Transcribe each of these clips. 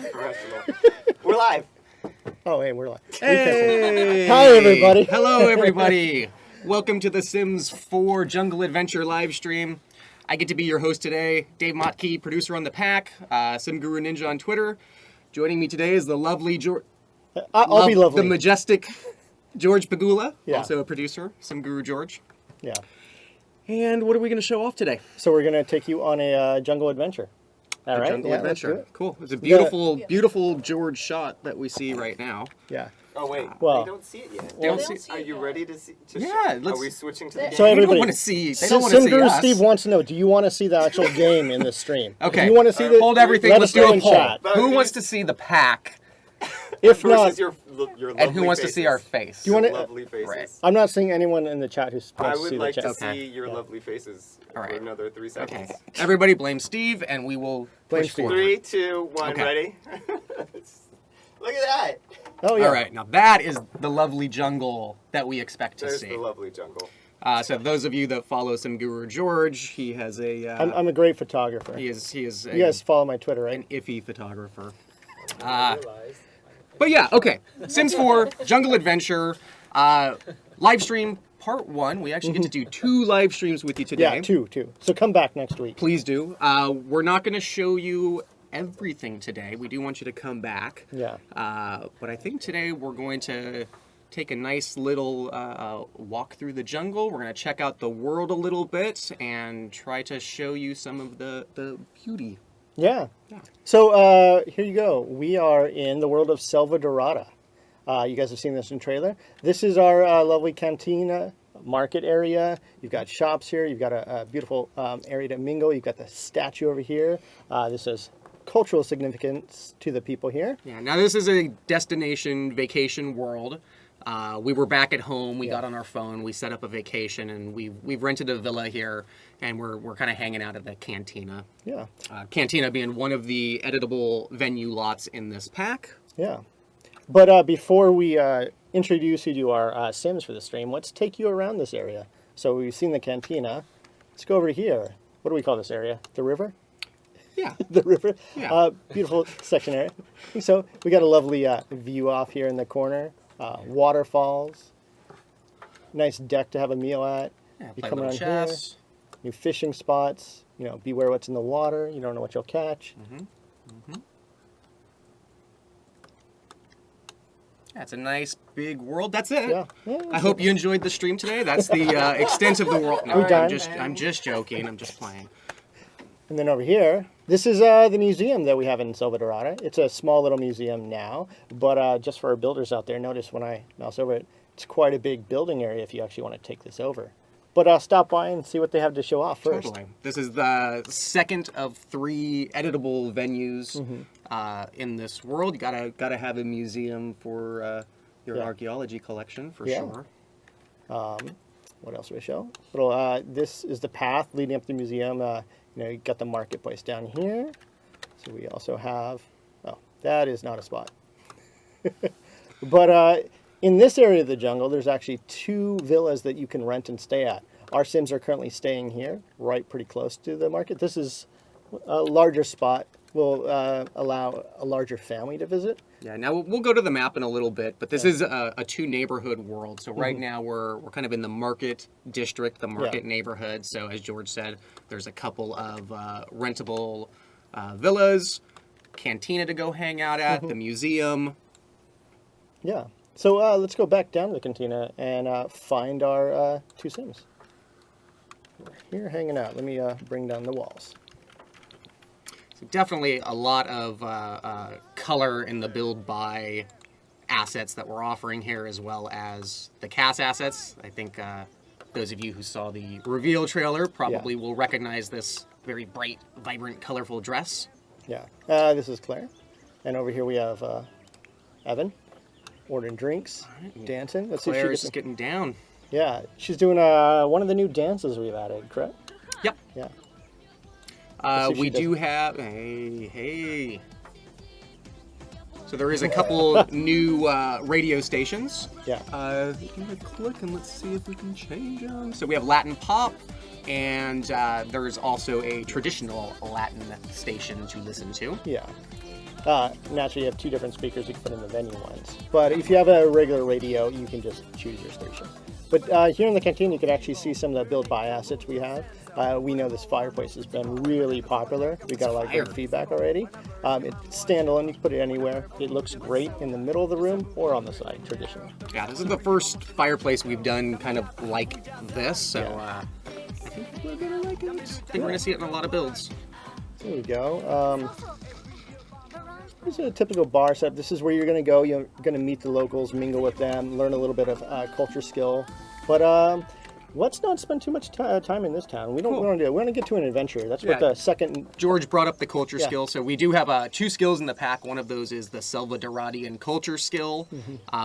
Professional. We're live. Oh, hey, we're live. Hey! Hi, everybody. Hello, everybody. Welcome to the Sims 4 Jungle Adventure live stream. I get to be your host today, Dave Motke, producer on the pack, Sim Guru Ninja on Twitter. Joining me today is the lovely George. I'll be lovely. The majestic George Pagula, Yeah. also a producer, Sim Guru George. Yeah. And what are we going to show off today? So we're going to take you on a jungle adventure. All right? Jungle Yeah, Adventure. let's do it. Cool. It's a beautiful George shot that we see right now. Yeah. Oh wait, Well- they don't see it yet. They don't see it Are you ready to see? Yeah, let's- Are we switching to the game? So They everybody, don't want to see. They don't want to Sim see Guru us. Steve wants to know, do you want to see the actual game in the stream? Okay. If you want to see the... Hold everything. Let Let's us do know a in poll. chat. Who wants to see the pack? If Versus not, your lovely And who wants to see our faces. face? Do you wanna- Lovely faces. Right. I'm not seeing anyone in the chat who's I supposed to would see like the to chat. see your lovely faces All right. for another 3 seconds. Okay. Everybody blame Steve, and we will Blame push Steve. forward. 3, 2, 1, Okay. ready? Look at that. Oh, yeah. All right, now that is the lovely jungle that we expect to There's see. the lovely jungle. So those of you that follow Sim Guru George, he has a I'm a great photographer. he is a, You guys follow my Twitter, right? an iffy photographer. But yeah, okay. Sims 4 Jungle Adventure live stream part 1. We actually get to do 2 live streams with you today. Yeah, two. So come back next week. Please do. We're not going to show you everything today. We do want you to come back. Yeah. But I think today we're going to take a nice little walk through the jungle. We're going to check out the world a little bit and try to show you some of the beauty. Yeah. Yeah. So here you go. We are in the world of Selva Dorada. You guys have seen this in trailer. This is our lovely cantina market area. You've got shops here. You've got a beautiful area to mingle. You've got the statue over here. This has cultural significance to the people here. Yeah, now this is a destination vacation world. We were back at home. We got on our phone. We set up a vacation, and we've rented a villa here, and we're kind of hanging out at the cantina. Yeah. Cantina being one of the editable venue lots in this pack. Yeah. But before we introduce you to our Sims for the stream, let's take you around this area. So we've seen the cantina. Let's go over here. What do we call this area? The river? Yeah. The river. Yeah. Beautiful section area. So we got a lovely view off here in the corner. Waterfalls. Nice deck to have a meal at. Yeah, You play a come little around chess. here. New fishing spots. You know, beware what's in the water. You don't know what you'll catch. That's a nice big world. That's it. Yeah. I hope you enjoyed the stream today. That's the extent of the world. No, We done? I'm just joking. I'm just playing. And then over here, this is the museum that we have in Selva Dorada. It's a small little museum now, but just for our builders out there, notice when I mouse over it, it's quite a big building area if you actually want to take this over. But stop by and see what they have to show off first. Totally. This is the second of 3 editable venues in this world. You gotta have a museum for your Yeah. archaeology collection for Yeah. sure. What else do we show? Little, this is the path leading up to the museum. You know, you got the marketplace down here. So we also have, oh, that is not a spot. But in this area of the jungle, there's actually 2 villas that you can rent and stay at. Our Sims are currently staying here, right pretty close to the market. This is a larger spot. Will allow a larger family to visit. Yeah. Now we'll go to the map in a little bit, but this is a 2 neighborhood world. So right now we're kind of in the market district, the market neighborhood. So as George said, there's a couple of rentable villas, cantina to go hang out at, the museum. Yeah. So let's go back down to the cantina and find our 2 Sims. We're here hanging out. Let me bring down the walls. So definitely a lot of color in the build buy assets that we're offering here, as well as the cast assets. I think those of you who saw the reveal trailer probably will recognize this very bright, vibrant, colorful dress. Yeah. This is Claire. And over here we have Evan ordering drinks, dancing. Let's see if she Claire's gets... getting down. Yeah. She's doing one of the new dances we've added, correct? Yep. Yeah. see if she We does- do have hey. So there is a couple new radio stations. Yeah. Give it a click and let's see if we can change them. So we have Latin pop, and there's also a traditional Latin station to listen to. Yeah. Naturally, you have 2 different speakers you can put in the venue ones. But if you have a regular radio, you can just choose your station. But here in the canteen, you can actually see some of the build buy assets we have. We know this fireplace has been really popular. We got a lot of great feedback already. It's standalone, you can put it anywhere. It looks great in the middle of the room or on the side, traditionally. Yeah, this is the first fireplace we've done kind of like this, so Yeah. I think we're gonna like it. I think we're gonna see it in a lot of builds. There you go. This is a typical bar setup. This is where you're going to go. You're going to meet the locals, mingle with them, learn a little bit of culture skill. But let's not spend too much time in this town. We don't want to do it. We want to get to an adventure. That's what Yeah. the second. George brought up the culture Yeah. skill, so we do have 2 skills in the pack. One of those is the Selva culture skill,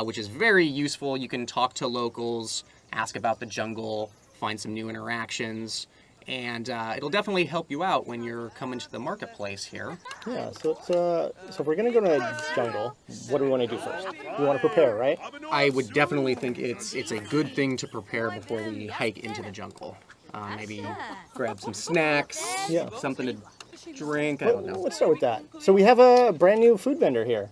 which is very useful. You can talk to locals, ask about the jungle, find some new interactions, and it'll definitely help you out when you're coming to the marketplace here. Yeah. So it's so if we're going to go to a jungle, what do we want to do first? We want to prepare, right? I would definitely think it's a good thing to prepare before we hike into the jungle. Maybe grab some snacks, Yeah. something to drink. I don't know. Let's start with that. So we have a brand new food vendor here.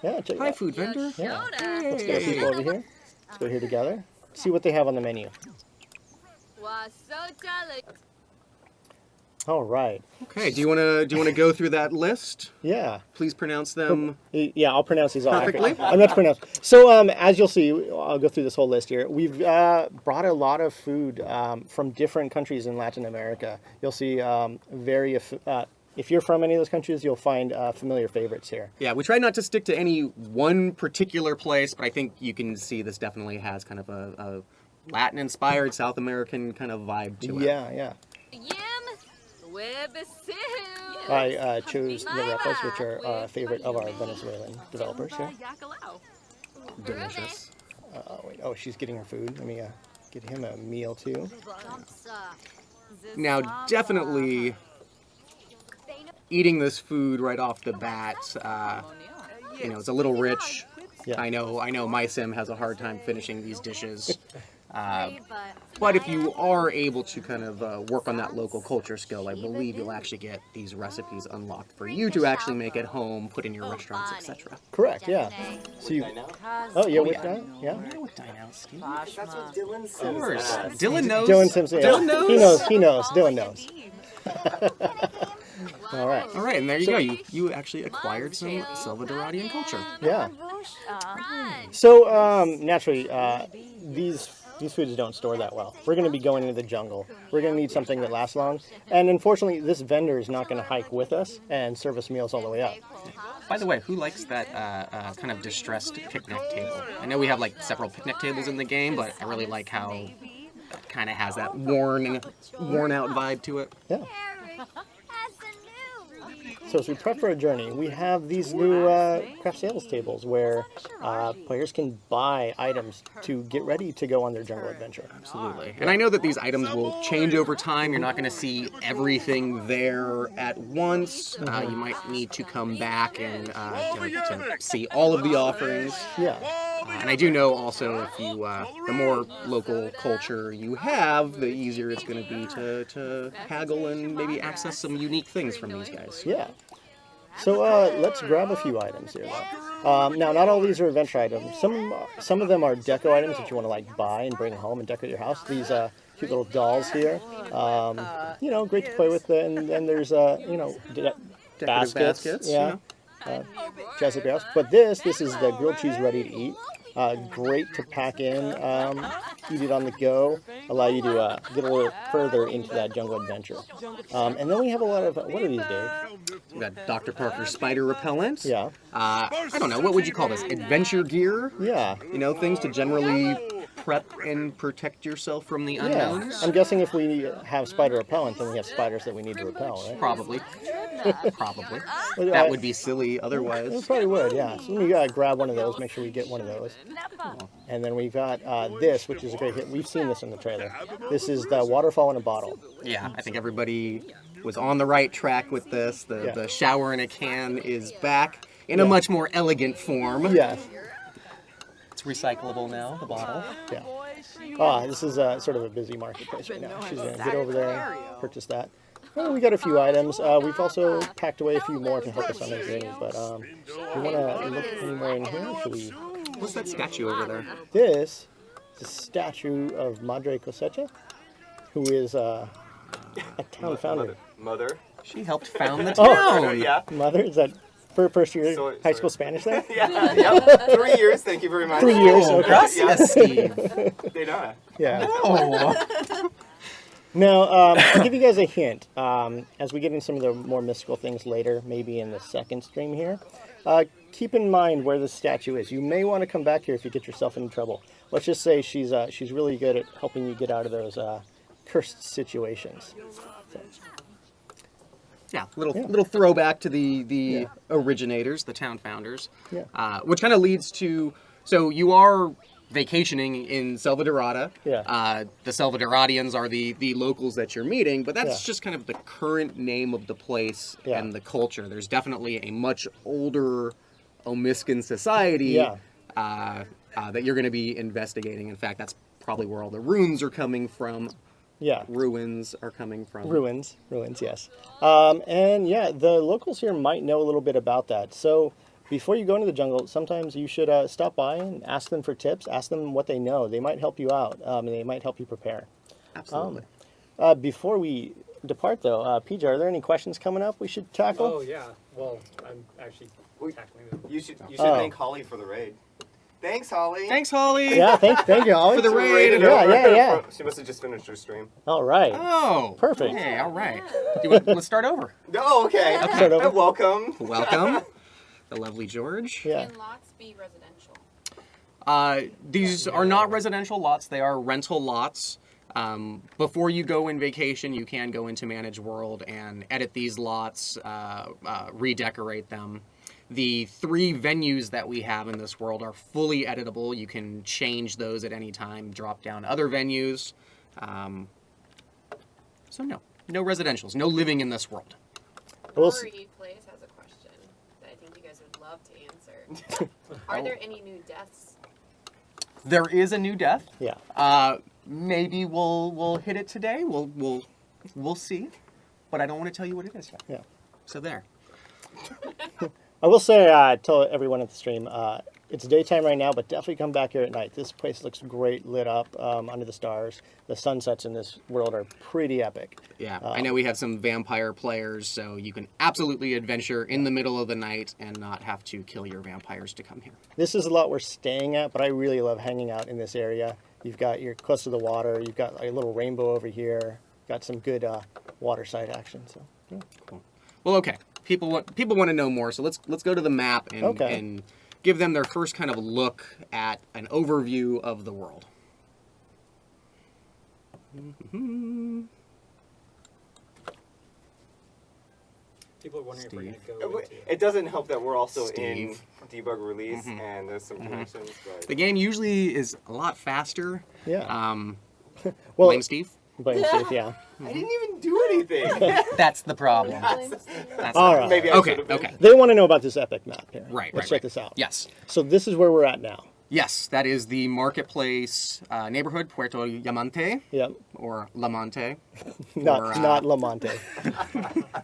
Yeah. Check it Hi, out. food vendor. Yeah. Let's get people over here. Let's go here together. See what they have on the menu. All right. Okay. Do you wanna go through that list? Yeah. Please pronounce them. Yeah, I'll pronounce these all. Perfectly. I'm not to pronounce. So, as you'll see, I'll go through this whole list here. We've brought a lot of food from different countries in Latin America. You'll see if you're from any of those countries, you'll find familiar favorites here. Yeah, we try not to stick to any one particular place, but I think you can see this definitely has kind of a Latin-inspired, South American kind of vibe to it. Yeah. I chose the repos, which are a favorite of our Venezuelan developers here. Delicious. Wait, she's getting her food. Let me get him a meal too. Now, definitely eating this food right off the bat, it's a little rich. Yeah. I know my sim has a hard time finishing these dishes. But if you are able to kind of work on that local culture skill, I believe you'll actually get these recipes unlocked for you to actually make at home, put in your restaurants, etc. Correct. Yeah. So you. Oh, yeah. With that. Yeah. With Dino, Steve. That's what Dylan Of says. course. Dylan knows. Dylan Simpson. Yeah. Dylan knows. He knows. Dylan knows. All right. All right, and there you go. You actually acquired some Salvadorian culture. Yeah. So naturally, these foods don't store that well. We're going to be going into the jungle. We're going to need something that lasts long. And unfortunately, this vendor is not going to hike with us and serve us meals all the way up. By the way, who likes that kind of distressed picnic table? I know we have like several picnic tables in the game, but I really like how it kind of has that worn out vibe to it. Yeah. So as we prep for a journey, we have these new craft sales tables where players can buy items to get ready to go on their jungle adventure. Absolutely. And I know that these items will change over time. You're not going to see everything there at once. You might need to come back and to see all of the offerings. Yeah. And I do know also if you, the more local culture you have, the easier it's going to be to haggle and maybe access some unique things from these guys. Yeah. So let's grab a few items here, though. Now, not all these are adventure items. Some of them are deco items that you want to like buy and bring home and decorate your house. These cute little dolls here, great to play with. And then there's baskets. Yeah. Jazzy Bears. But this is the grilled cheese ready to eat. Great to pack in, eat it on the go, allow you to get a little further into that jungle adventure. And then we have a lot of, what are these, Dave? We got Dr. Parker's spider repellent. Yeah. I don't know, what would you call this? Adventure gear? Yeah. Things to generally prep and protect yourself from the unknowns? I'm guessing if we have spider repellent, then we have spiders that we need to repel, right? Probably. Probably. Well, That would be silly It otherwise. probably would, yeah. So we gotta grab one of those, make sure we get one of those. And then we've got this, which is a great hit. We've seen this in the trailer. This is the waterfall in a bottle. Yeah, I think everybody was on the right track with this. The shower in a can is back in a much more elegant form. Yeah. It's recyclable now, the bottle. Yeah. This is sort of a busy marketplace right now. She's gonna get over there, purchase that. Well, we got a few items. We've also packed away a few more to help us on our journey. But you want to look anywhere in here? Should we? What's that statue over there? This is a statue of Madre Cosecha, who is a town founder. Mother. She helped found the Oh. town. Yeah. Mother, is that for first year Sorry. high school Spanish there? Yeah. Yep. 3 years. Thank you very much. 3 years, Oh, okay. gracias, Steve. They know. Yeah. Oh. Now, I'll give you guys a hint. As we get into some of the more mystical things later, maybe in the second stream here, keep in mind where the statue is. You may want to come back here if you get yourself into trouble. Let's just say she's really good at helping you get out of those cursed situations. So, Yeah, little throwback to the originators, the town founders. Yeah. Which kind of leads to, so you are vacationing in Selva Dorada. Yeah. The Selva Doradians are the locals that you're meeting, but that's Yeah. just kind of the current name of the place Yeah. and the culture. There's definitely a much older Omiscan society that you're going to be investigating. In fact, that's probably where all the runes are coming from. yeah. Ruins are coming from. Ruins, yes. And yeah, the locals here might know a little bit about that. So before you go into the jungle, sometimes you should stop by and ask them for tips. Ask them what they know. They might help you out, and they might help you prepare. Absolutely. Before we depart, though, PJ, are there any questions coming up we should tackle? Oh yeah. Well, I'm actually tackling them. You should Oh. thank Holly for the raid. Thanks, Holly. Thanks, Holly. Yeah, thank you, Ollie. For the She raid. raided Yeah, over. yeah. She must have just finished her stream. All right. Oh. Perfect. Hey, all right. Let's start over. Oh, okay. Start over. Welcome. Welcome, the lovely George. Yeah. Can lots be residential? These are not residential lots. They are rental lots. Before you go in vacation, you can go into Manage World and edit these lots, redecorate them. The 3 venues that we have in this world are fully editable. You can change those at any time, drop down other venues. So no residentials, no living in this world. We'll Rory Plays has a question that I think you guys would love to answer. Are there any new deaths? There is a new death. Yeah. Maybe we'll hit it today. We'll see, but I don't want to tell you what it is yet. Yeah. So there. I will say, tell everyone at the stream, it's daytime right now, but definitely come back here at night. This place looks great, lit up under the stars. The sunsets in this world are pretty epic. Yeah, I know we have some vampire players, so you can absolutely adventure in the middle of the night and not have to kill your vampires to come here. This is a lot we're staying at, but I really love hanging out in this area. You're close to the water. You've got a little rainbow over here. Got some good waterside action. So, yeah. Cool. Well, okay. People want to know more, so let's go to the map and give them their first kind of look at an overview of the world. People are wondering Steve. if we're going to go into It doesn't help that we're also Steve. in debug release, and there's some connections. But The game usually is a lot faster. Yeah. Blame Well, Steve. blame Steve, yeah. I didn't even do anything. That's the problem. All right. Maybe I Okay, should have been. okay. They want to know about this epic map here. Right, Let's right, check this out. Yes. So this is where we're at now. Yes, that is the marketplace neighborhood, Puerto Llamante, Yep. or Llamante. Not Or, not Lamante.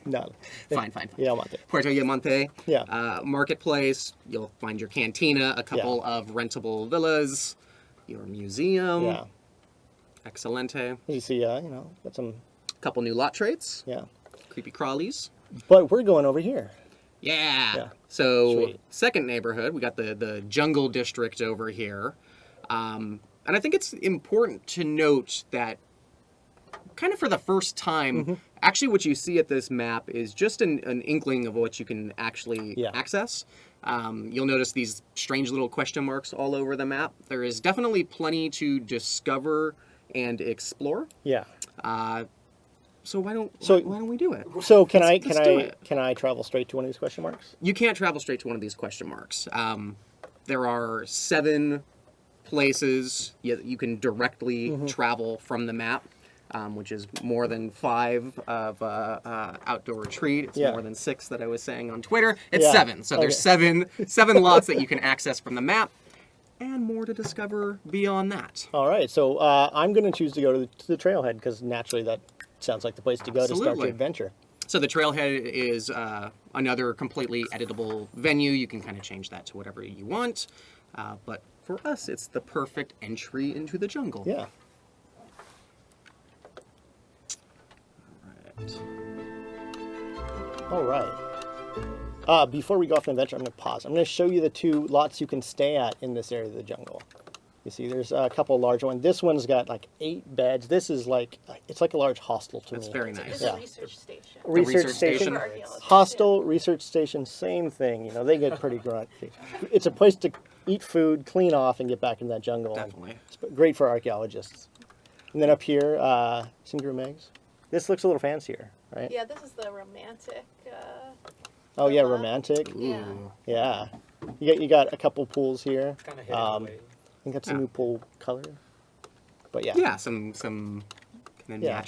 No. Fine. Llamante. Puerto Llamante. Yeah. Marketplace. You'll find your cantina, a couple of rentable villas, your museum. Yeah. Excelente. You see, got some, Couple new lot traits. yeah. Creepy crawlies. But we're going over here. Yeah. Yeah. So Sweet. second neighborhood, we got the jungle district over here. And I think it's important to note that kind of for the first time, actually what you see at this map is just an inkling of what you can actually access. You'll notice these strange little question marks all over the map. There is definitely plenty to discover and explore. Yeah. So why don't we do it? So can Let's do it. I travel straight to one of these question marks? You can't travel straight to one of these question marks. There are 7 places you can directly travel from the map, which is more than 5 of outdoor retreat. It's more than 6 that I was saying on Twitter. It's 7. So there's 7 lots that you can access from the map, and more to discover beyond that. All right. So I'm going to choose to go to the trailhead because naturally that sounds like the place to go to start Absolutely. your adventure. So the trailhead is another completely editable venue. You can kind of change that to whatever you want. But for us, it's the perfect entry into the jungle. Yeah. All right. Before we go off an adventure, I'm going to pause. I'm going to show you the 2 lots you can stay at in this area of the jungle. You see, there's a couple large ones. This one's got like 8 beds. This is like, it's like a large hostel to That's me. very This nice. is Yeah. a research station. research station. For archaeology. Hostel, research station, same thing. You know, they get pretty grumpy. It's a place to eat food, clean off, and get back in that jungle. And Definitely. it's great for archaeologists. And then up here, some groom eggs. This looks a little fancier, right? Yeah, this is the romantic. Oh yeah, Villa. romantic. Yeah. Ooh. Yeah. You got a couple pools here. Kind of hidden away. I think that's some Yeah. new pool color. But yeah. Yeah, some kind of Yeah.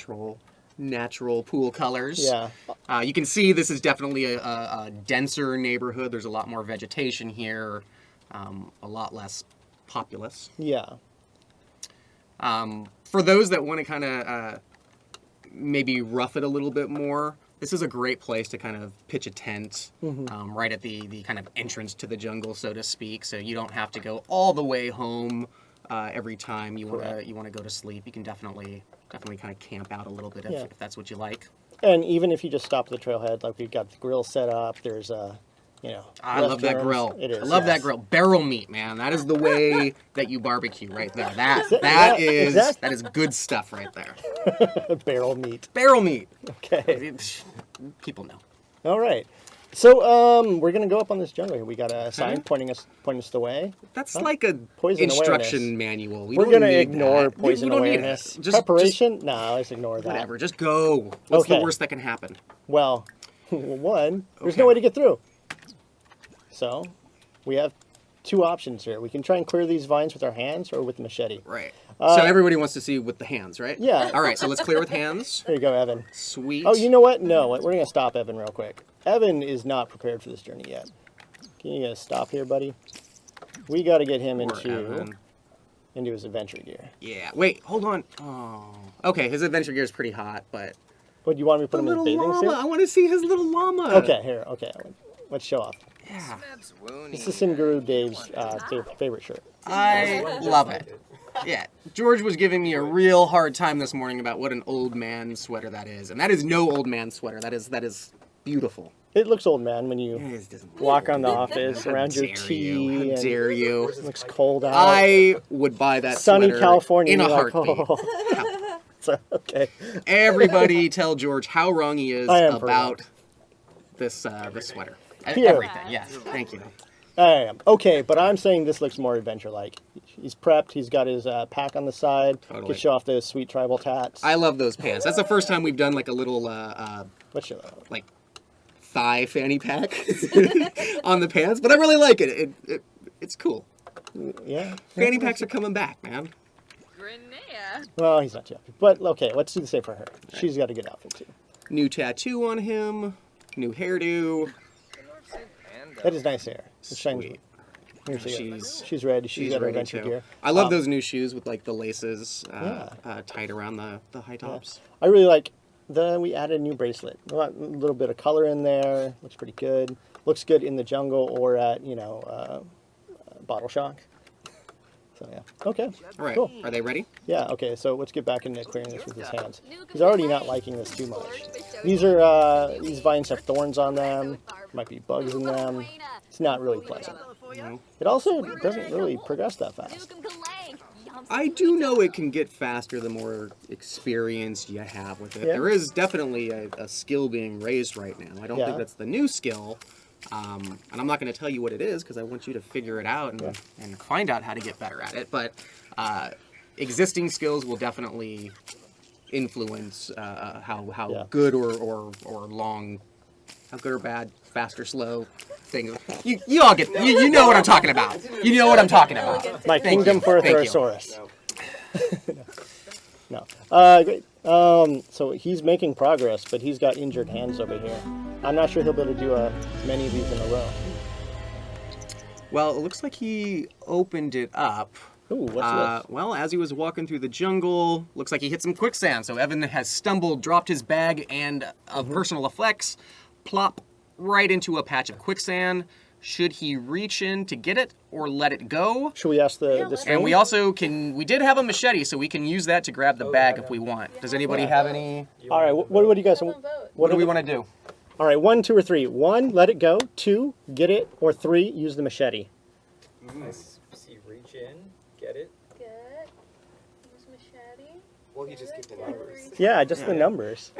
natural pool colors. Yeah. You can see this is definitely a denser neighborhood. There's a lot more vegetation here, a lot less populous. Yeah. For those that want to kind of maybe rough it a little bit more, this is a great place to kind of pitch a tent right at the kind of entrance to the jungle, so to speak. So you don't have to go all the way home every time you want to go to sleep. You can definitely kind of camp out a little bit if that's what you like. And even if you just stop at the trailhead, like we've got the grill set up, there's I love that restrooms. grill. It is. I love that yes. grill. Barrel meat, man. That is the way that you barbecue right there. That is good stuff right there. Barrel meat. Barrel meat. Okay. People know. All right. So we're gonna go up on this jungle here. We got a sign Okay. pointing us the way. That's like a Poison instruction awareness. manual. We're don't gonna need ignore that. poison we don't awareness. Need it. Just Preparation? No, let's ignore that. whatever. Just go. What's the Okay. worst that can happen? Well, one, there's Okay. no way to get through. So we have 2 options here. We can try and clear these vines with our hands or with the machete. Right. So everybody wants to see with the hands, right? Yeah. All right. So let's clear with hands. Here you go, Evan. Sweet. Oh, you know what? No, we're going to stop Evan real quick. Evan is not prepared for this journey yet. Can you stop here, buddy? We got to get him Poor Evan. into his adventure gear. Yeah. Wait. Hold on. Oh. Okay. His adventure gear is pretty hot, but What, do you want me to put the him in his little bathing llama. I suit? want to see his little llama. Okay, here. Okay, let's show off. Yeah. This is Guru Dave's favorite shirt. I love it. Yeah, George was giving me a real hard time this morning about what an old man sweater that is, and that is no old man sweater. That is beautiful. It looks old, man, when you It doesn't walk around the office How around your dare tea. you. How and dare you? It looks cold out. I would buy that Sunny sweater California. in a you're like, heartbeat. oh. So, okay. Everybody tell George how wrong he is I am for about this sweater. Here. Everything. Yes. Thank you. I am. Okay, but I'm saying this looks more adventure-like. He's prepped. He's got his pack on the side. Totally. Could show off those sweet tribal tats. I love those pants. That's the first time we've done like a little Let's show that. like thigh fanny pack on the pants, but I really like it. It's cool. Yeah. Fanny packs are coming back, man. Grenea. Well, he's not too happy. But okay, let's do the same for her. She's got a good outfit too. New tattoo on him. New hairdo. That is nice hair. It shines. Sweet. Here she goes. She's She's ready. She's got her ready adventure too. gear. I love those new shoes with like the laces Yeah. tied around the high tops. I really like we added a new bracelet. A little bit of color in there. Looks pretty good. Looks good in the jungle or at Bottle Shock. So yeah. Okay. All right, Cool. are they ready? Yeah. Okay. So let's get back into clearing this with his hands. He's already not liking this too much. These vines have thorns on them. Might be bugs in them. It's not really pleasant. No. It also doesn't really progress that fast. I do know it can get faster the more experience you have with it. Yeah. There is definitely a skill being raised right now. I don't Yeah. think that's the new skill. And I'm not going to tell you what it is because I want you to figure it out and find out how to get better at it. But existing skills will definitely influence how Yeah. good or long, how good or bad, fast or slow things. You all get you know what I'm talking about. You know what I'm talking about. My Thank kingdom you. for a Thank you. Thesaurus. No. Great. So he's making progress, but he's got injured hands over here. I'm not sure he'll be able to do many of these in a row. Well, it looks like he opened it up Ooh, what's this? Well, as he was walking through the jungle, looks like he hit some quicksand. So Evan has stumbled, dropped his bag and of personal effects, plop right into a patch of quicksand. Should he reach in to get it or let it go? Should we ask the stream? And we also we did have a machete, so we can use that to grab the bag if we want. Does anybody have any? All right, what do you guys? Someone vote. What do we want to do? All right, 1, 2, or 3. 1, let it go. 2, get it. Or 3, use the machete. I see reach in, get it. Good. Use machete. Well, he just gave the numbers. Yeah, just the numbers.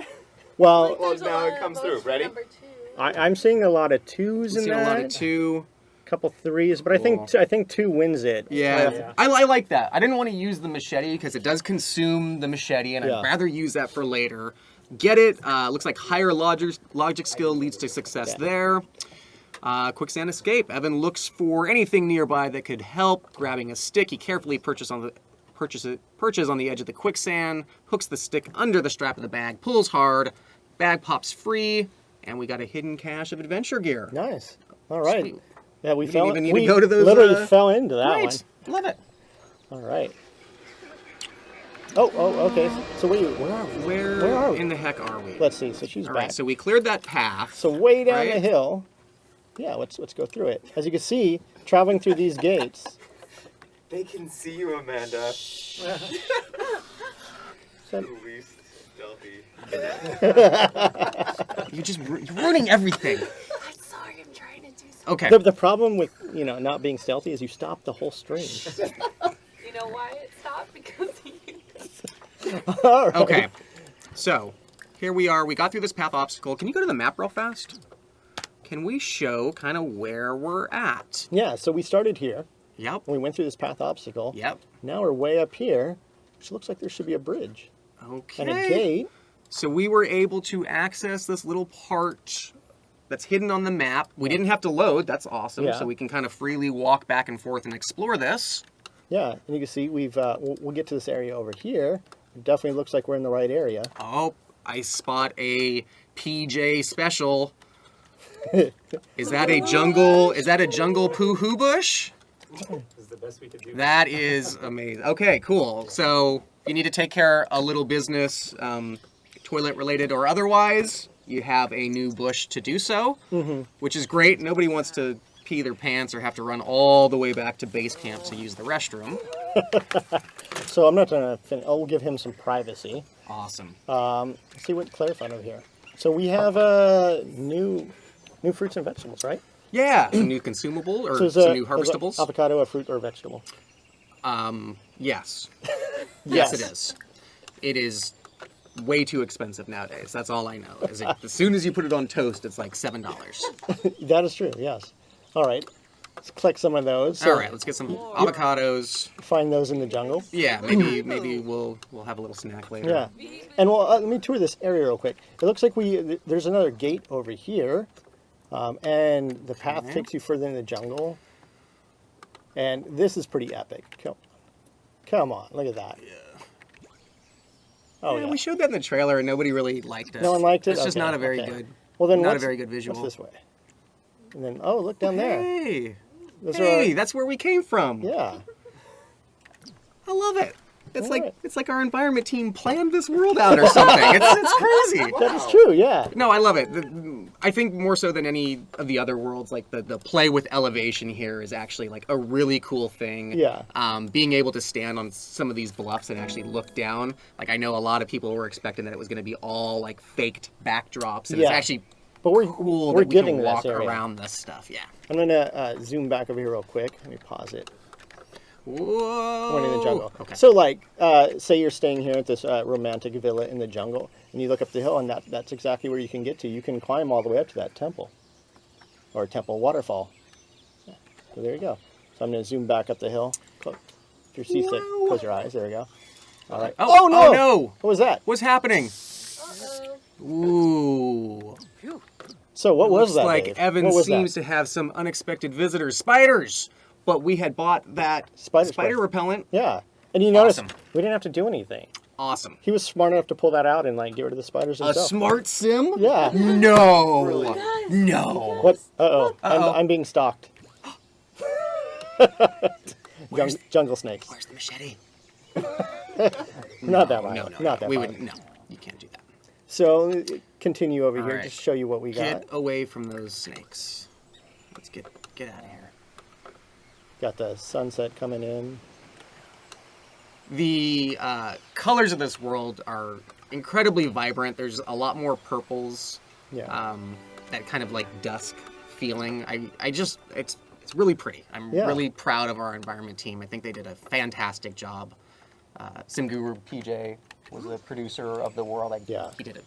Well, Well, There's a now lot it of comes votes through. for Ready? number 2. I'm seeing a lot of 2s in Seen that. a lot of 2. Couple 3s, but I think 2 wins it. Yeah, Yeah. I like that. I didn't want to use the machete because it does consume the machete, and Yeah. I'd rather use that for later. Get it. Looks like higher logic skill leads to success there. Quicksand escape. Evan looks for anything nearby that could help. Grabbing a stick, he carefully perches on the edge of the quicksand, hooks the stick under the strap of the bag, pulls hard, bag pops free, and we got a hidden cache of adventure gear. Nice. All right. Sweet. Yeah, we didn't even need to we go to those, literally fell into that Great. Love it. one. All right. Oh, okay. So where are we? Where are we? in the heck are we? Let's see. So she's All back. right, so we cleared that path. So way down the Right. hill. Yeah, let's go through it. As you can see, traveling through these gates. They can see you, Amanda. So- At least stealthy. You're ruining everything. I'm sorry, I'm trying to do something. Okay. the problem with not being stealthy is you stop the whole stream. You know why it stopped? Because you. All right. Okay. So, here we are. We got through this path obstacle. Can you go to the map real fast? Can we show kind of where we're at? Yeah. So we started here. Yep. We went through this path obstacle. Yep. Now we're way up here, which looks like there should be a bridge Okay. and a gate. So we were able to access this little part that's hidden on the map. We didn't have to load. That's awesome. Yeah. So we can kind of freely walk back and forth and explore this. Yeah, and you can see we'll get to this area over here. It definitely looks like we're in the right area. Oh, I spot a PJ special. Is that a jungle poo-hoo bush? This is the best we could do. That is amazing. Okay, cool. So if you need to take care of a little business, toilet related or otherwise, you have a new bush to do so, which is great. Nobody wants to pee their pants or have to run all the way back to base camp to use the restroom. So I'm not gonna. I'll give him some privacy. Awesome. Let's see what Claire found over here. So we have new fruits and vegetables, right? Yeah, some new consumable or So some new harvestables. Avocado, a fruit or a vegetable? Yes. Yes, Yes. it is. It is way too expensive nowadays. That's all I know. As soon as you put it on toast, it's like $7. That is true. Yes. All right. Let's collect some of those. So All right, let's get some avocados. find those in the jungle. Yeah, maybe we'll have a little snack later. Yeah. And well, let me tour this area real quick. It looks like there's another gate over here, and the path Okay. takes you further in the jungle. And this is pretty epic. Come on, look at that. Oh yeah. We showed that in the trailer and nobody really liked it. No one liked it? It's just Okay, not a very okay. good. Well, then not a what's- very good visual. What's this way? And then look down there. Hey, Those hey, are, that's where we came from. yeah. I love it. It's like Alright. it's like our environment team planned this world out or something. It's crazy. That is true. Yeah. No, I love it. I think more so than any of the other worlds, like the play with elevation here is actually like a really cool thing. Yeah. Being able to stand on some of these bluffs and actually look down. Like I know a lot of people were expecting that it was going to be all like faked backdrops, and it's Yeah. actually But we're cool we're that we getting can to walk this area. around this stuff. Yeah. I'm gonna zoom back over here real quick. Let me pause it. Whoa. One in the jungle. Okay. So, like, say you're staying here at this romantic villa in the jungle, and you look up the hill, and that's exactly where you can get to. You can climb all the way up to that temple, or temple waterfall. Yeah. So there you go. So I'm going to zoom back up the hill. If you're seasick, Wow. close your eyes. There we go. All right. Oh, no! oh, no! What was that? What's happening? Uh-oh. Ooh. So what was Looks that? like Dave? Evan What was seems that? to have some unexpected visitors. Spiders! But we had bought that Spider spider spray. repellent. Yeah. And you notice Awesome. we didn't have to do anything. Awesome. He was smart enough to pull that out and like get rid of the spiders A himself. smart sim? Yeah. No. No. What? Uh-oh. Uh-oh. I'm being stalked. Jungle snakes. Where's the machete? Not that No, violent. no, Not no. that We violent. would no. You can't do that. So continue over All here right. just to show you what we got. Get away from those snakes. Let's get out of here. Got the sunset coming in. The colors of this world are incredibly vibrant. There's a lot more purples. Yeah. That kind of like dusk feeling. I just it's really pretty. I'm Yeah. really proud of our environment team. I think they did a fantastic job. Simguru PJ was the producer of the world. Yeah. He did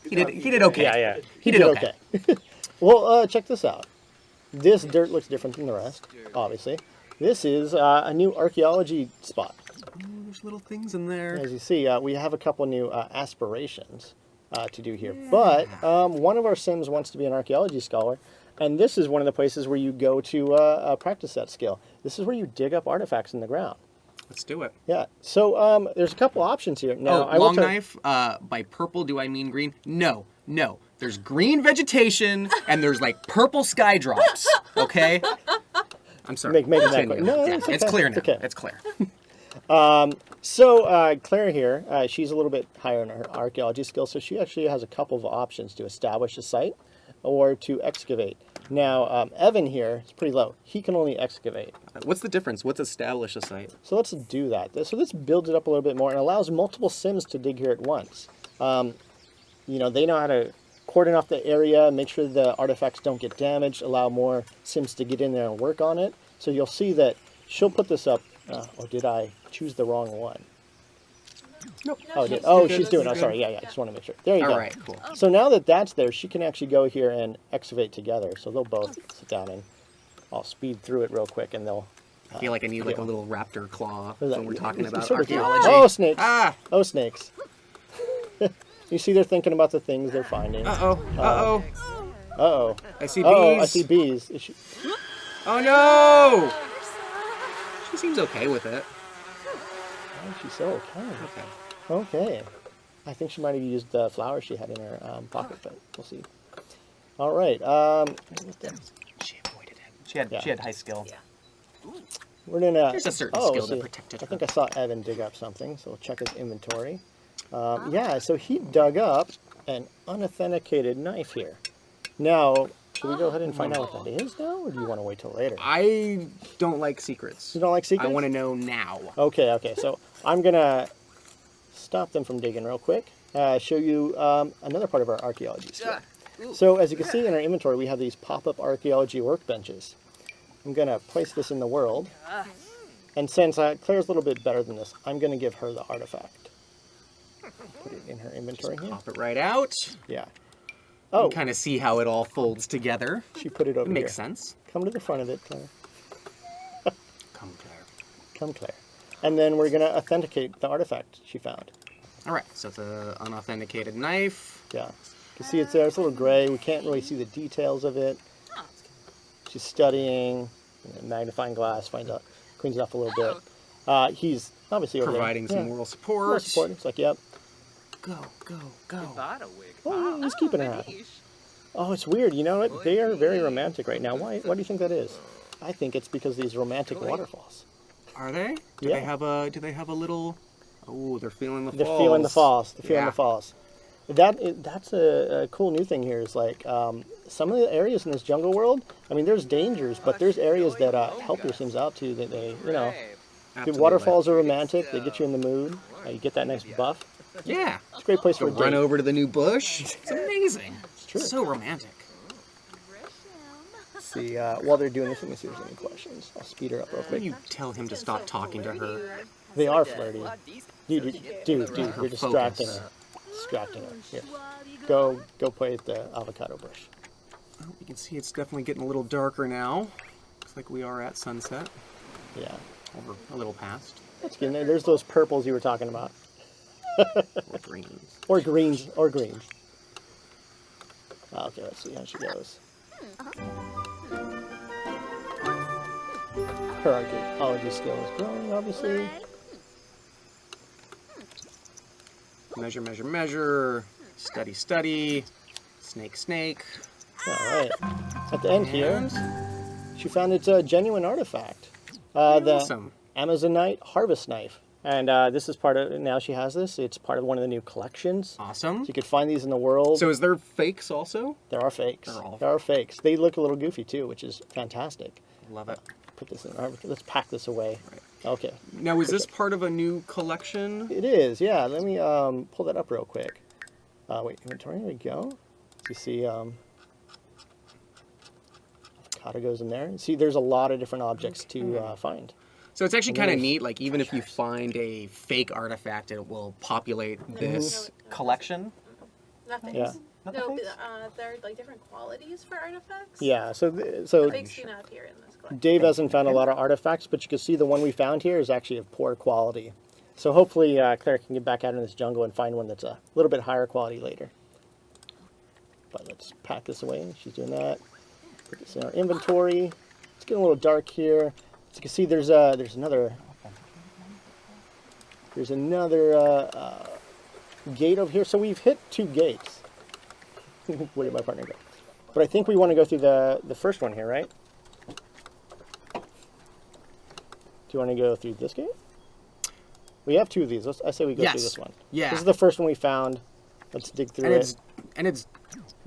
okay. Yeah. He did okay. Well, check this out. This dirt looks different than the rest, obviously. This is a new archaeology spot. There's little things in there. As you see, we have a couple new aspirations to do here. But one of our Sims wants to be an archaeology scholar, and this is one of the places where you go to practice that skill. This is where you dig up artifacts in the ground. Let's do it. Yeah. So there's a couple options here. Now, I will long tell- knife. By purple, do I mean green? No. There's green vegetation and there's like purple sky drops. Okay. I'm sorry. Make that Continue. clear. No, Yeah, it's it's okay. clear now. Okay. It's clear. So Claire here, she's a little bit higher in her archaeology skills, so she actually has a couple of options to establish a site or to excavate. Now, Evan here is pretty low. He can only excavate. What's the difference? What's establish a site? So let's do that. So this builds it up a little bit more and allows multiple Sims to dig here at once. You know, they know how to cordon off the area, make sure the artifacts don't get damaged, allow more Sims to get in there and work on it. So you'll see that she'll put this up. Or did I choose the wrong one? Nope. She's doing it. Oh, sorry. Yeah. I just want to make sure. There you go. All right, cool. So now that that's there, she can actually go here and excavate together. So they'll both sit down and I'll speed through it real quick and they'll... I feel like I need like a little raptor claw What is that? when we're talking It's about sort of- archaeology. Oh, snakes. Ah! Oh, snakes. You see they're thinking about the things they're finding. Uh-oh. Uh-oh. Uh-oh. I see bees. Oh, I see bees. Is she... Oh, no! She seems okay with it. Oh, she's so okay. Okay. Okay. I think she might have used the flower she had in her pocket, but we'll see. All right. She avoided it. She had high skill. Yeah. We're gonna... There's a certain oh, skill that see, protected I her. think I saw Evan dig up something, so we'll check his inventory. Yeah, so he dug up an unauthenticated knife here. Now, should we go ahead and find out what that is now, or do you want to wait till later? I don't like secrets. You don't like secrets? I want to know now. Okay, so I'm going to stop them from digging real quick, show you another part of our archaeology skill. So as you can see in our inventory, we have these pop-up archaeology workbenches. I'm going to place this in the world, and since Claire's a little bit better than this, I'm going to give her the artifact. Put it in her inventory here. Pop it right out. Yeah. Oh, Kind of see how it all folds together. she put it over It makes here. sense. Come to the front of it, Claire. Come, Claire. Come, Claire. And then we're going to authenticate the artifact she found. All right, so it's an unauthenticated knife. Yeah. You can see it's there. It's a little gray. We can't really see the details of it. She's studying. Magnifying glass finds out, cleans it up a little bit. He's obviously over Providing there. some moral support. Moral support. It's like, yep. Go. Oh, he's keeping her happy. Oh, it's weird. You know what? They are very romantic right now. Why do you think that is? I think it's because of these romantic waterfalls. Are they? Do Yeah. they have a little? Oh, they're feeling the falls. They're feeling the falls. They're feeling Yeah. the falls. That's a cool new thing here. Is like some of the areas in this jungle world. I mean, there's dangers, but there's areas that help your Sims out too. That they, the Absolutely. waterfalls are romantic. They get you in the mood. You get that nice buff. Yeah. It's a great place for a Run date. over to the new bush. It's amazing. It's true. So romantic. See, while they're doing this, let me see if there's any questions. I'll speed her up real Can quick. you tell him to stop talking to her? They are flirty. Dude, you're Her distracting focus. her. Distracting her. Here. Go play with the avocado bush. Oh, you can see it's definitely getting a little darker now. Looks like we are at sunset. Yeah. Or a little past. That's good. There's those purples you were talking about. Or greens. Or greens. Okay, let's see how she goes. Her archaeology skill is growing, obviously. Measure. Study. Snake. All right. At the end here, And she found it's a genuine artifact. awesome. Amazonite harvest knife. And this is part of, now she has this, it's part of one of the new collections. Awesome. So you could find these in the world. So is there fakes also? There are fakes. They're all- There are fakes. They look a little goofy too, which is fantastic. Love it. Put this in, let's pack this away. Right. Okay. Now, is this part of a new collection? It is, yeah. Let me pull that up real quick. Wait, inventory, there we go. You see avocado goes in there. See, there's a lot of different objects to find. So it's actually kind of Nice. neat. Like, even if you find a fake artifact, it will populate this collection. Nothing. Yeah. No, but, there are like different qualities for artifacts. Yeah, so The fakes do not appear in this collection. Dave hasn't found a lot of artifacts, but you can see the one we found here is actually of poor quality. So hopefully Claire can get back out in this jungle and find one that's a little bit higher quality later. But let's pack this away. She's doing that. Put this in our inventory. It's getting a little dark here. As you can see, there's another gate over here. So we've hit 2 gates. Where did my partner go? But I think we want to go through the first one here, right? Do you want to go through this gate? We have 2 of these. I say we go through this one. Yeah. This is the first one we found. Let's dig through it. And it's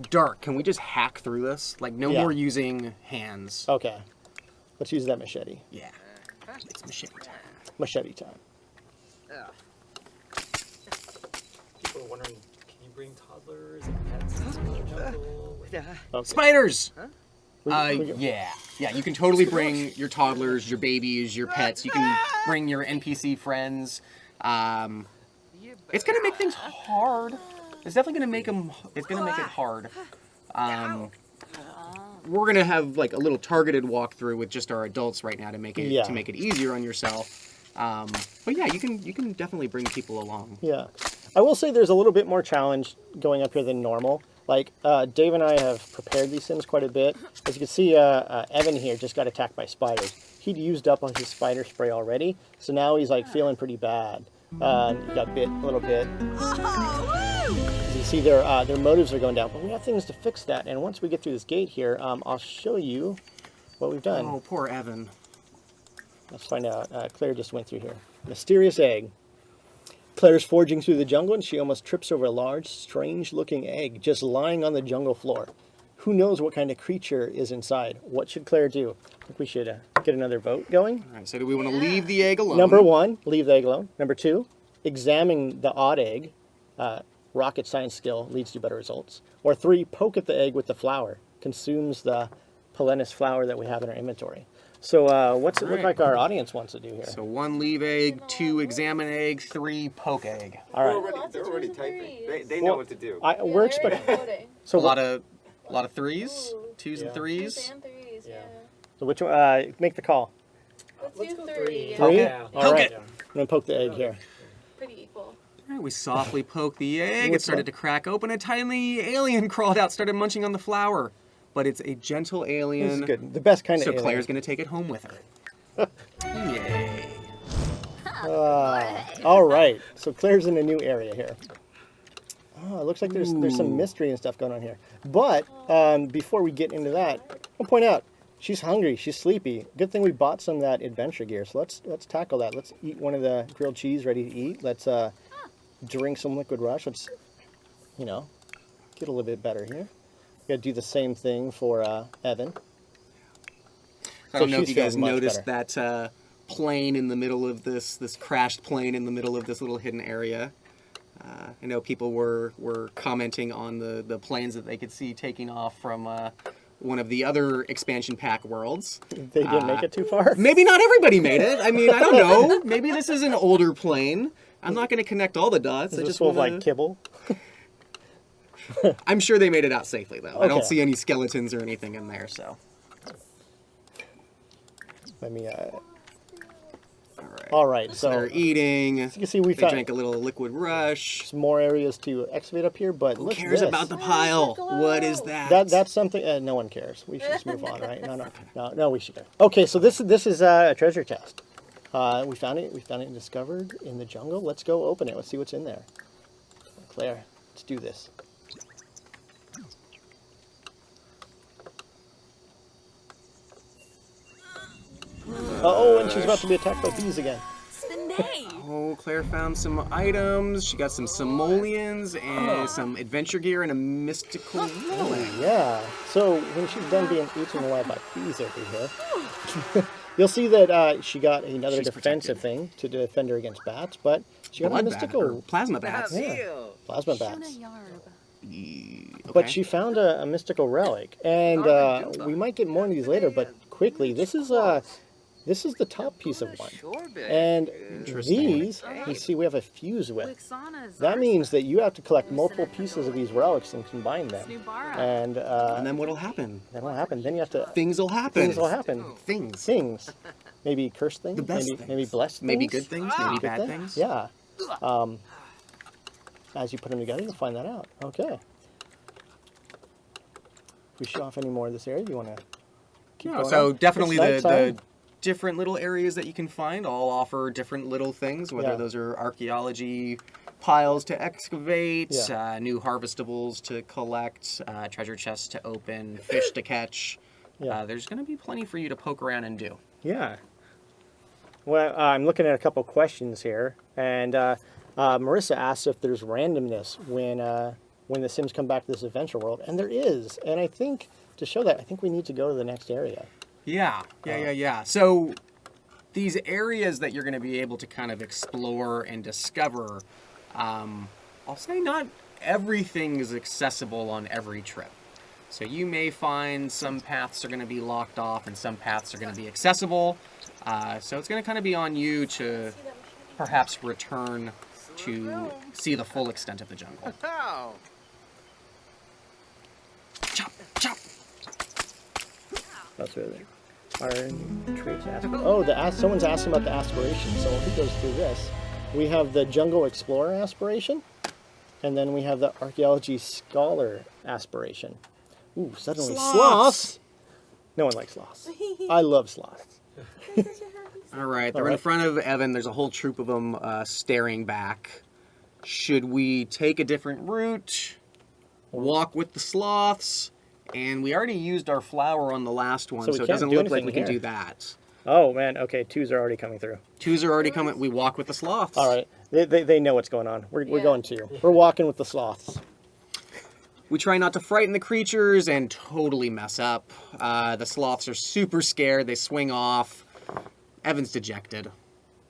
dark. Can we just hack through this? Like, no Yeah. more using hands. Okay. Let's use that machete. Yeah. It's machete time. Machete time. People are wondering, can you bring toddlers and pets into the jungle? Okay. Spiders! We go- Yeah. Yeah, you can totally bring your toddlers, your babies, your pets. You can bring your NPC friends. It's going to make things hard. It's definitely going to make it's going to make it hard. We're going to have like a little targeted walkthrough with just our adults right now to make it to make it easier on yourself. But yeah, you can definitely bring people along. Yeah. I will say there's a little bit more challenge going up here than normal. Like, Dave and I have prepared these sims quite a bit. As you can see, Evan here just got attacked by spiders. He'd used up on his spider spray already, so now he's like feeling pretty bad. He got bit a little bit. As you see, their motives are going down, but we have things to fix that. And once we get through this gate here, I'll show you what we've done. Oh, poor Evan. Let's find out. Claire just went through here. Mysterious egg. Claire's forging through the jungle and she almost trips over a large, strange-looking egg just lying on the jungle floor. Who knows what kind of creature is inside? What should Claire do? I think we should get another vote going. All right, so do we want to leave the egg alone? Number 1, leave the egg alone. Number 2, examine the odd egg. Rocket science skill leads to better results. Or 3, poke at the egg with the flower. Consumes the polenus flower that we have in our inventory. So what's it look like our audience wants to do here? So 1, leave egg. 2, examine egg. 3, poke egg. All right. They're already twos and typing. threes. They know what to do. We're expecting. So A lot of 3s, 2s and Yeah. 3s. And threes, yeah. So which one? Make the call. Let's Let's do go 3. 3. Three? Yeah. All right. it. I'm gonna poke the egg here. Pretty equal. All right, we softly poked the egg. It What's started that? to crack open. A tiny alien crawled out, started munching on the flower. But it's a gentle This alien. is good. The best kind So of alien. Claire's going to take it home with her. Yay. All right. So Claire's in a new area here. Oh, it looks like there's some mystery and stuff going on here. But before we get into that, I'll point out she's hungry. She's sleepy. Good thing we bought some of that adventure gear. So let's tackle that. Let's eat one of the grilled cheese ready to eat. Let's drink some liquid rush. Let's get a little bit better here. Got to do the same thing for Evan. I don't know if she's you guys feeling much noticed better. that plane in the middle of this crashed plane in the middle of this little hidden area. I know people were commenting on the planes that they could see taking off from one of the other expansion pack worlds. They didn't make it too far. Maybe not everybody made it. I mean, I don't know. Maybe this is an older plane. I'm not going to connect all the dots. Is I this just full of want like kibble? I'm sure they made it out safely, though. I don't Okay. see any skeletons or anything in there, so. Let me. All right. All right. So So they're eating. you can see we They found drank a little liquid rush. some more areas to excavate up here, but Who look cares this. about the pile? What is that? That's something. No one cares. We should just move on, right? No. We should go. Okay, so this is a treasure chest. We found it. We found it and discovered in the jungle. Let's go open it. Let's see what's in there. Claire, let's do this. Oh, and she's about to be attacked by bees again. Oh, Claire found some items. She got some simoleons and some adventure gear and a mystical relic. Yeah. So when she's done being eaten alive by bees over here, you'll see that she got another She's defensive thing to defend her against bats, but she got a Blood mystical or plasma bats. yeah, plasma bats. Okay. But she found a mystical relic, and we might get more of these later. But quickly, this is the top piece of one, and these you see we have a fuse with. That means that you have to collect multiple pieces of these relics and combine them, and then what'll happen? then what happen? Then you have to Things will happen. things will happen. Things. Maybe cursed things. The best maybe things. blessed things. Maybe good things. Maybe Good bad things. Yeah. As you put them together, you'll find that out. Okay. We show off any more of this area? Do you want to keep going? So on? definitely It's the nighttime. different little areas that you can find all offer different little things, whether Yeah. those are archaeology piles to excavate, Yeah. new harvestables to collect, treasure chests to open, fish to catch. Yeah. There's going to be plenty for you to poke around and do. Yeah. Well, I'm looking at a couple questions here, and Marissa asked if there's randomness when the Sims come back to this adventure world, and there is. And I think to show that, I think we need to go to the next area. Yeah. So these areas that you're going to be able to kind of explore and discover, I'll say not everything is accessible on every trip. So you may find some paths are going to be locked off and some paths are going to be accessible. So it's going to kind of be on you to perhaps return to see the full extent of the jungle. Chop, chop. That's really traits. Oh, someone's asking about the aspirations. So he goes through this. We have the Jungle Explorer aspiration, and then we have the Archaeology Scholar aspiration. Ooh, suddenly sloths. No one likes sloths. I love sloths. All right, they're in front of Evan. There's a whole troop of them staring back. Should we take a different route? Walk with the sloths? And we already used our flower on the last one, So we so it can't doesn't do look like anything we can here. do that. Oh man, okay, twos are already coming through. Twos are already coming. We walk with the sloths. All right, they know what's going on. We're Yeah. going to. We're walking with the sloths. We try not to frighten the creatures and totally mess up. The sloths are super scared. They swing off. Evan's dejected.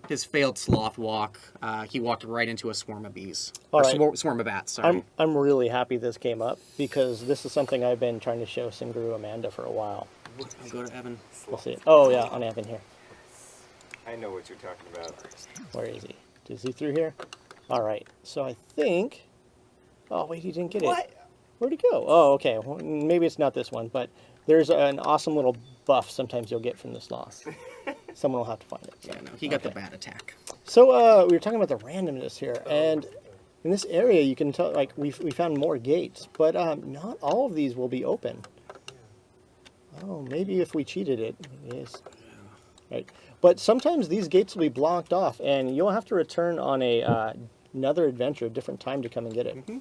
His failed sloth walk. He walked right into a swarm of bees. All Or right. swarm of bats, sorry. I'm really happy this came up because this is something I've been trying to show Singuru Amanda for a while. I'll go to Evan. We'll see it. Oh yeah, on Evan here. I know what you're talking about. Where is he? Is he through here? All right. So I think. Oh wait, he didn't get it. Where'd he go? Oh, okay. Well, maybe it's not this one, but there's an awesome little buff sometimes you'll get from this loss. Someone will have to find it. Yeah, no, he got the bat attack. So we were talking about the randomness here, and in this area you can tell, like we found more gates, but not all of these will be open. Oh, maybe if we cheated it, yes. Right. But sometimes these gates will be blocked off, and you'll have to return on another adventure, a different time to come and get it. Mm-hmm.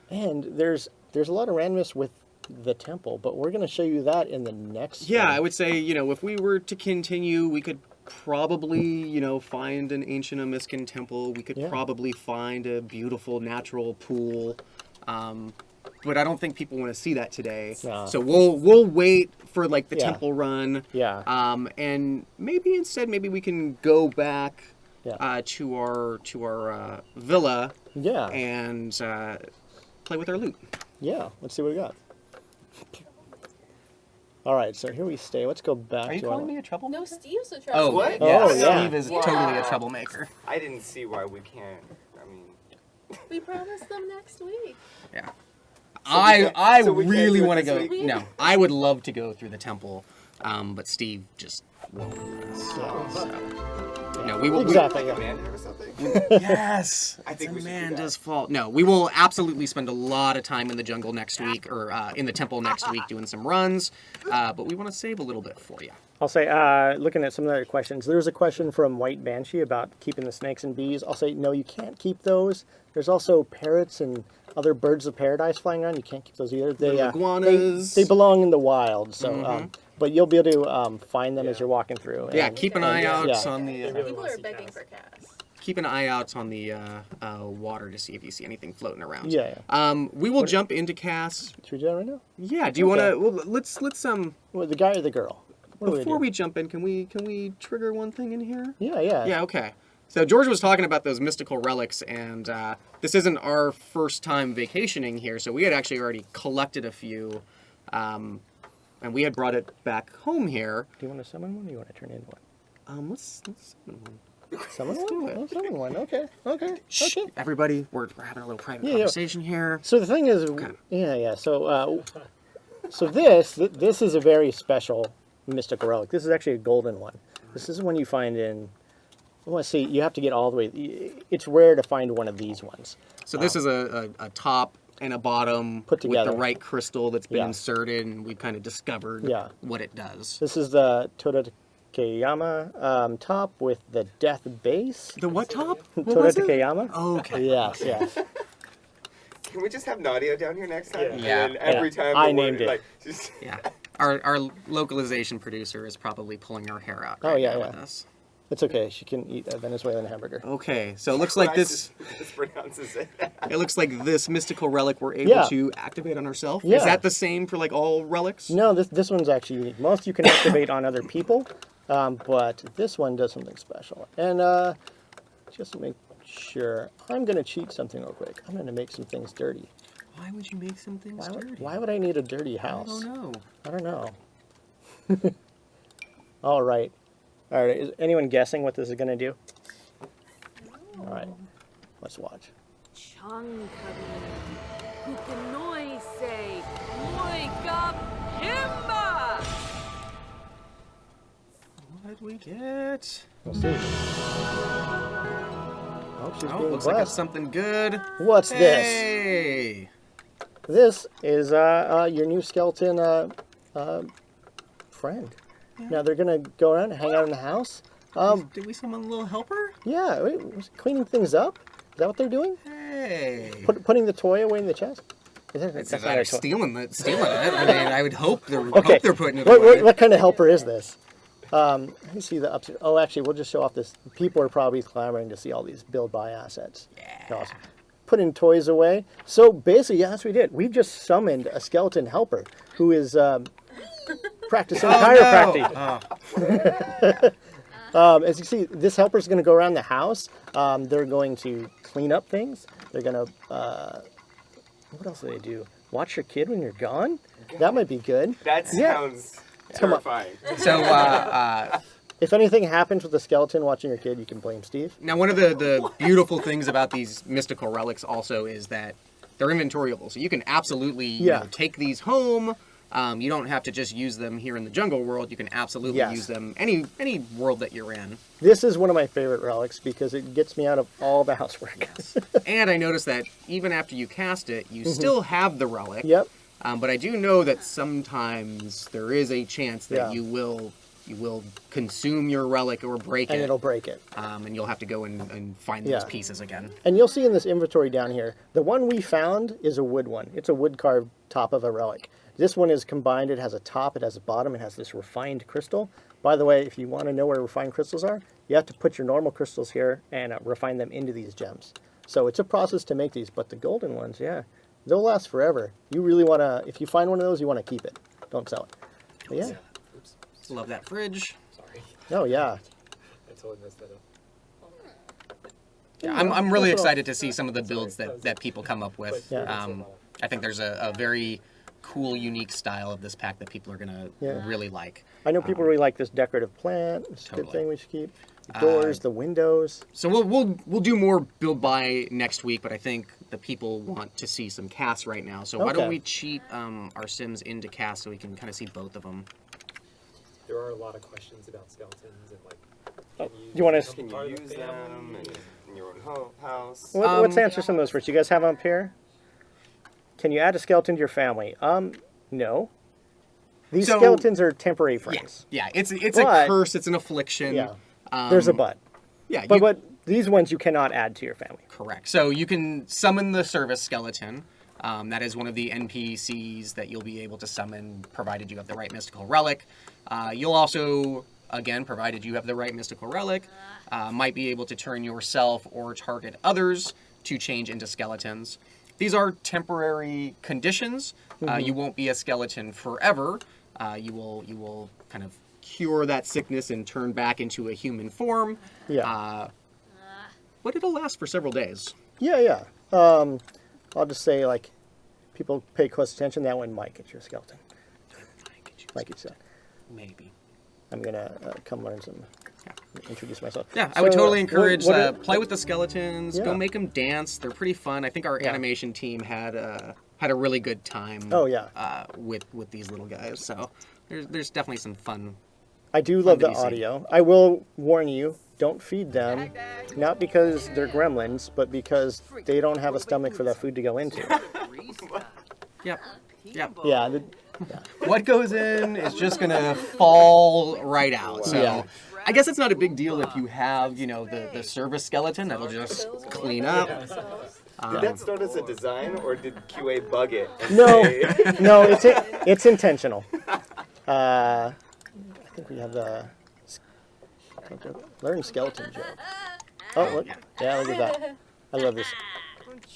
And there's a lot of randomness with the temple, but we're going to show you that in the next. Yeah, one. I would say, if we were to continue, we could probably, find an ancient Amiscan temple. We could probably find a beautiful natural pool. But I don't think people want to see that today. No. So we'll wait for like the Yeah. temple run. Yeah. And maybe instead, we can go back Yeah. to our villa Yeah. and play with our loot. Yeah. Let's see what we got. All right, so here we stay. Let's go back Are you to our. calling me a troublemaker? No, Steve's a Oh, trouble. What? Yeah, Oh, yeah. Steve is totally a troublemaker. I didn't see why we can't. I mean, We promised them next week. Yeah. we I so we can't really do it want to this go. week? No, I would love to go through the temple, but Steve just won't let us. So, no, we will. Exactly. like Yeah. Amanda or something? Yes, I think it's we should do Amanda's that. fault. No, we will absolutely spend a lot of time in the jungle next week, or in the temple next week, doing some runs. But we want to save a little bit for you. I'll say, looking at some of the other questions, there's a question from White Banshee about keeping the snakes and bees. I'll say, no, you can't keep those. There's also parrots and other birds of paradise flying around. You can't keep those either. They Little iguanas. They belong in the wild. So but you'll be able to find them as you're walking through. Yeah, and- keep an eye out Yeah. on the They really People wanna are see begging Cass. for Cass. keep an eye out on the water to see if you see anything floating around. Yeah. We will jump into Cass. Should we do that right now? Yeah. Do you Okay. want to? Well, let's Well, the guy or the girl? What do we before do? we jump in, can we trigger one thing in here? Yeah, yeah. Yeah, okay. So George was talking about those mystical relics, and this isn't our first time vacationing here, so we had actually already collected a few, and we had brought it back home here. Do you want to summon one or you want to turn into one? Let's summon one. Summon Let's one? do it. Oh, summon one. Okay, okay, Shh, okay. everybody, we're having a little private Yeah. conversation here. So the thing is, yeah. So this is a very special mystical relic. This is actually a golden one. This is one you find in. Well, see, you have to get all the way. It's rare to find one of these ones. So this is a top and a bottom Put together. with the right crystal that's been Yeah. inserted, and we've kind of discovered Yeah. what it does. This is the Toda top with the death base. The what top? What Toda was it? Takeyama? Oh, okay. Yes, yes. Can we just have Nadia down here next time? Yeah. And then every Yeah. time I the word, named it. like, just Yeah. Our localization producer is probably pulling her hair out Oh, right yeah, now yeah. with us. It's okay. She can eat a Venezuelan hamburger. Okay, so it looks like this. This pronounces it. It looks like this mystical relic we're able Yeah. to activate on ourselves. Yeah. Is that the same for like all relics? No, this one's actually unique. Most you can activate on other people, but this one does something special. And just to make sure, I'm going to cheat something real quick. I'm going to make some things dirty. Why would you make some things dirty? Why would I need a dirty I house? don't know. I don't know. All right. All right. Is anyone guessing what this is going to do? All right. Let's watch. What did we get? We'll see. Oh, she's Oh, being looks like it's blessed. something good. What's this? Hey! This is your new skeleton friend. Now they're gonna go around and hang out in the house. Did we summon a little helper? Yeah, wait, cleaning things up. Is that what they're doing? Hey! Putting the toy away in the chest. Is that, It's that's not not a toy. stealing it. I mean, I would hope they're, Okay. hope they're putting it What, away. what kind of helper is this? Let me see the upstairs. Oh, actually, we'll just show off this. People are probably clamoring to see all these build buy assets. Yeah. Awesome. Putting toys away. So basically, yes, we did. We've just summoned a skeleton helper who is practicing chiropractic. Oh. As you see, this helper is going to go around the house. They're going to clean up things. They're going to, what else do they do? Watch your kid when you're gone? That might be good. That Yeah. sounds Come on. terrifying. So, If anything happens with the skeleton watching your kid, you can blame Steve. now one of the beautiful things about these mystical relics also is that they're inventoriable. So you can absolutely you Yeah. know, take these home. You don't have to just use them here in the jungle world. You can absolutely Yes. use them any world that you're in. This is one of my favorite relics because it gets me out of all the housework. And I noticed that even after you cast it, you still have the relic. Yep. But I do know that sometimes there is a chance that Yeah. you will consume your relic or break And it. it'll break it. And you'll have to go and find Yeah. those pieces again. And you'll see in this inventory down here, the one we found is a wood one. It's a wood carved top of a relic. This one is combined. It has a top, it has a bottom, it has this refined crystal. By the way, if you want to know where refined crystals are, you have to put your normal crystals here and refine them into these gems. So it's a process to make these, but the golden ones, yeah, they'll last forever. You really want to, if you find one of those, you want to keep it. Don't sell it. But yeah. Oops, Love that fridge. sorry. Oh, yeah. I totally messed that up. Yeah, I'm really That's all. excited to see some of the builds that people come up with. Yeah. I think there's a very cool, unique style of this pack that people are gonna Yeah. really like. I know people really like this decorative plant. It's a good Totally. thing we should keep. The doors, the windows. So we'll do more build buy next week, but I think the people want to see some casts right now. So why don't Okay. we cheat our Sims into casts so we can kind of see both of them? There are a lot of questions about skeletons and like. Oh, Can you wanna become Can part you of the use them family? in your own house? Let's answer some of those first. You guys have them up here? Can you add a skeleton to your family? No. These So- skeletons are temporary friends. Yeah, it's a But- curse, it's an affliction. Yeah. There's a but. Yeah, But these ones you cannot add to your family. correct. So you can summon the service skeleton. That is one of the NPCs that you'll be able to summon, provided you have the right mystical relic. You'll also, again, provided you have the right mystical relic, might be able to turn yourself or target others to change into skeletons. These are temporary conditions. You won't be a skeleton forever. You will kind of cure that sickness and turn back into a human form. Yeah. But it'll last for several days. Yeah. I'll just say, like, people pay close attention. That one might get your skeleton. Like you said. Maybe. I'm going to come learn some, introduce myself. Yeah, I would totally encourage play with the skeletons. Yeah. Go make them dance. They're pretty fun. I think our animation team had a really good time. Oh, yeah. With these little guys. So there's definitely some fun. I do love the to be seen. audio. I will warn you, don't feed them. Not because they're gremlins, but because they don't have a stomach for that food to go into. Yep. Yeah. What goes in is just gonna fall right out. So Yeah. I guess it's not a big deal if you have, the service skeleton that'll just clean up. Did that start as a design, or did QA bug it? and No, say- no, it's intentional. I think we have the learn skeleton joke. Oh, look. Yeah, look at that. I love this.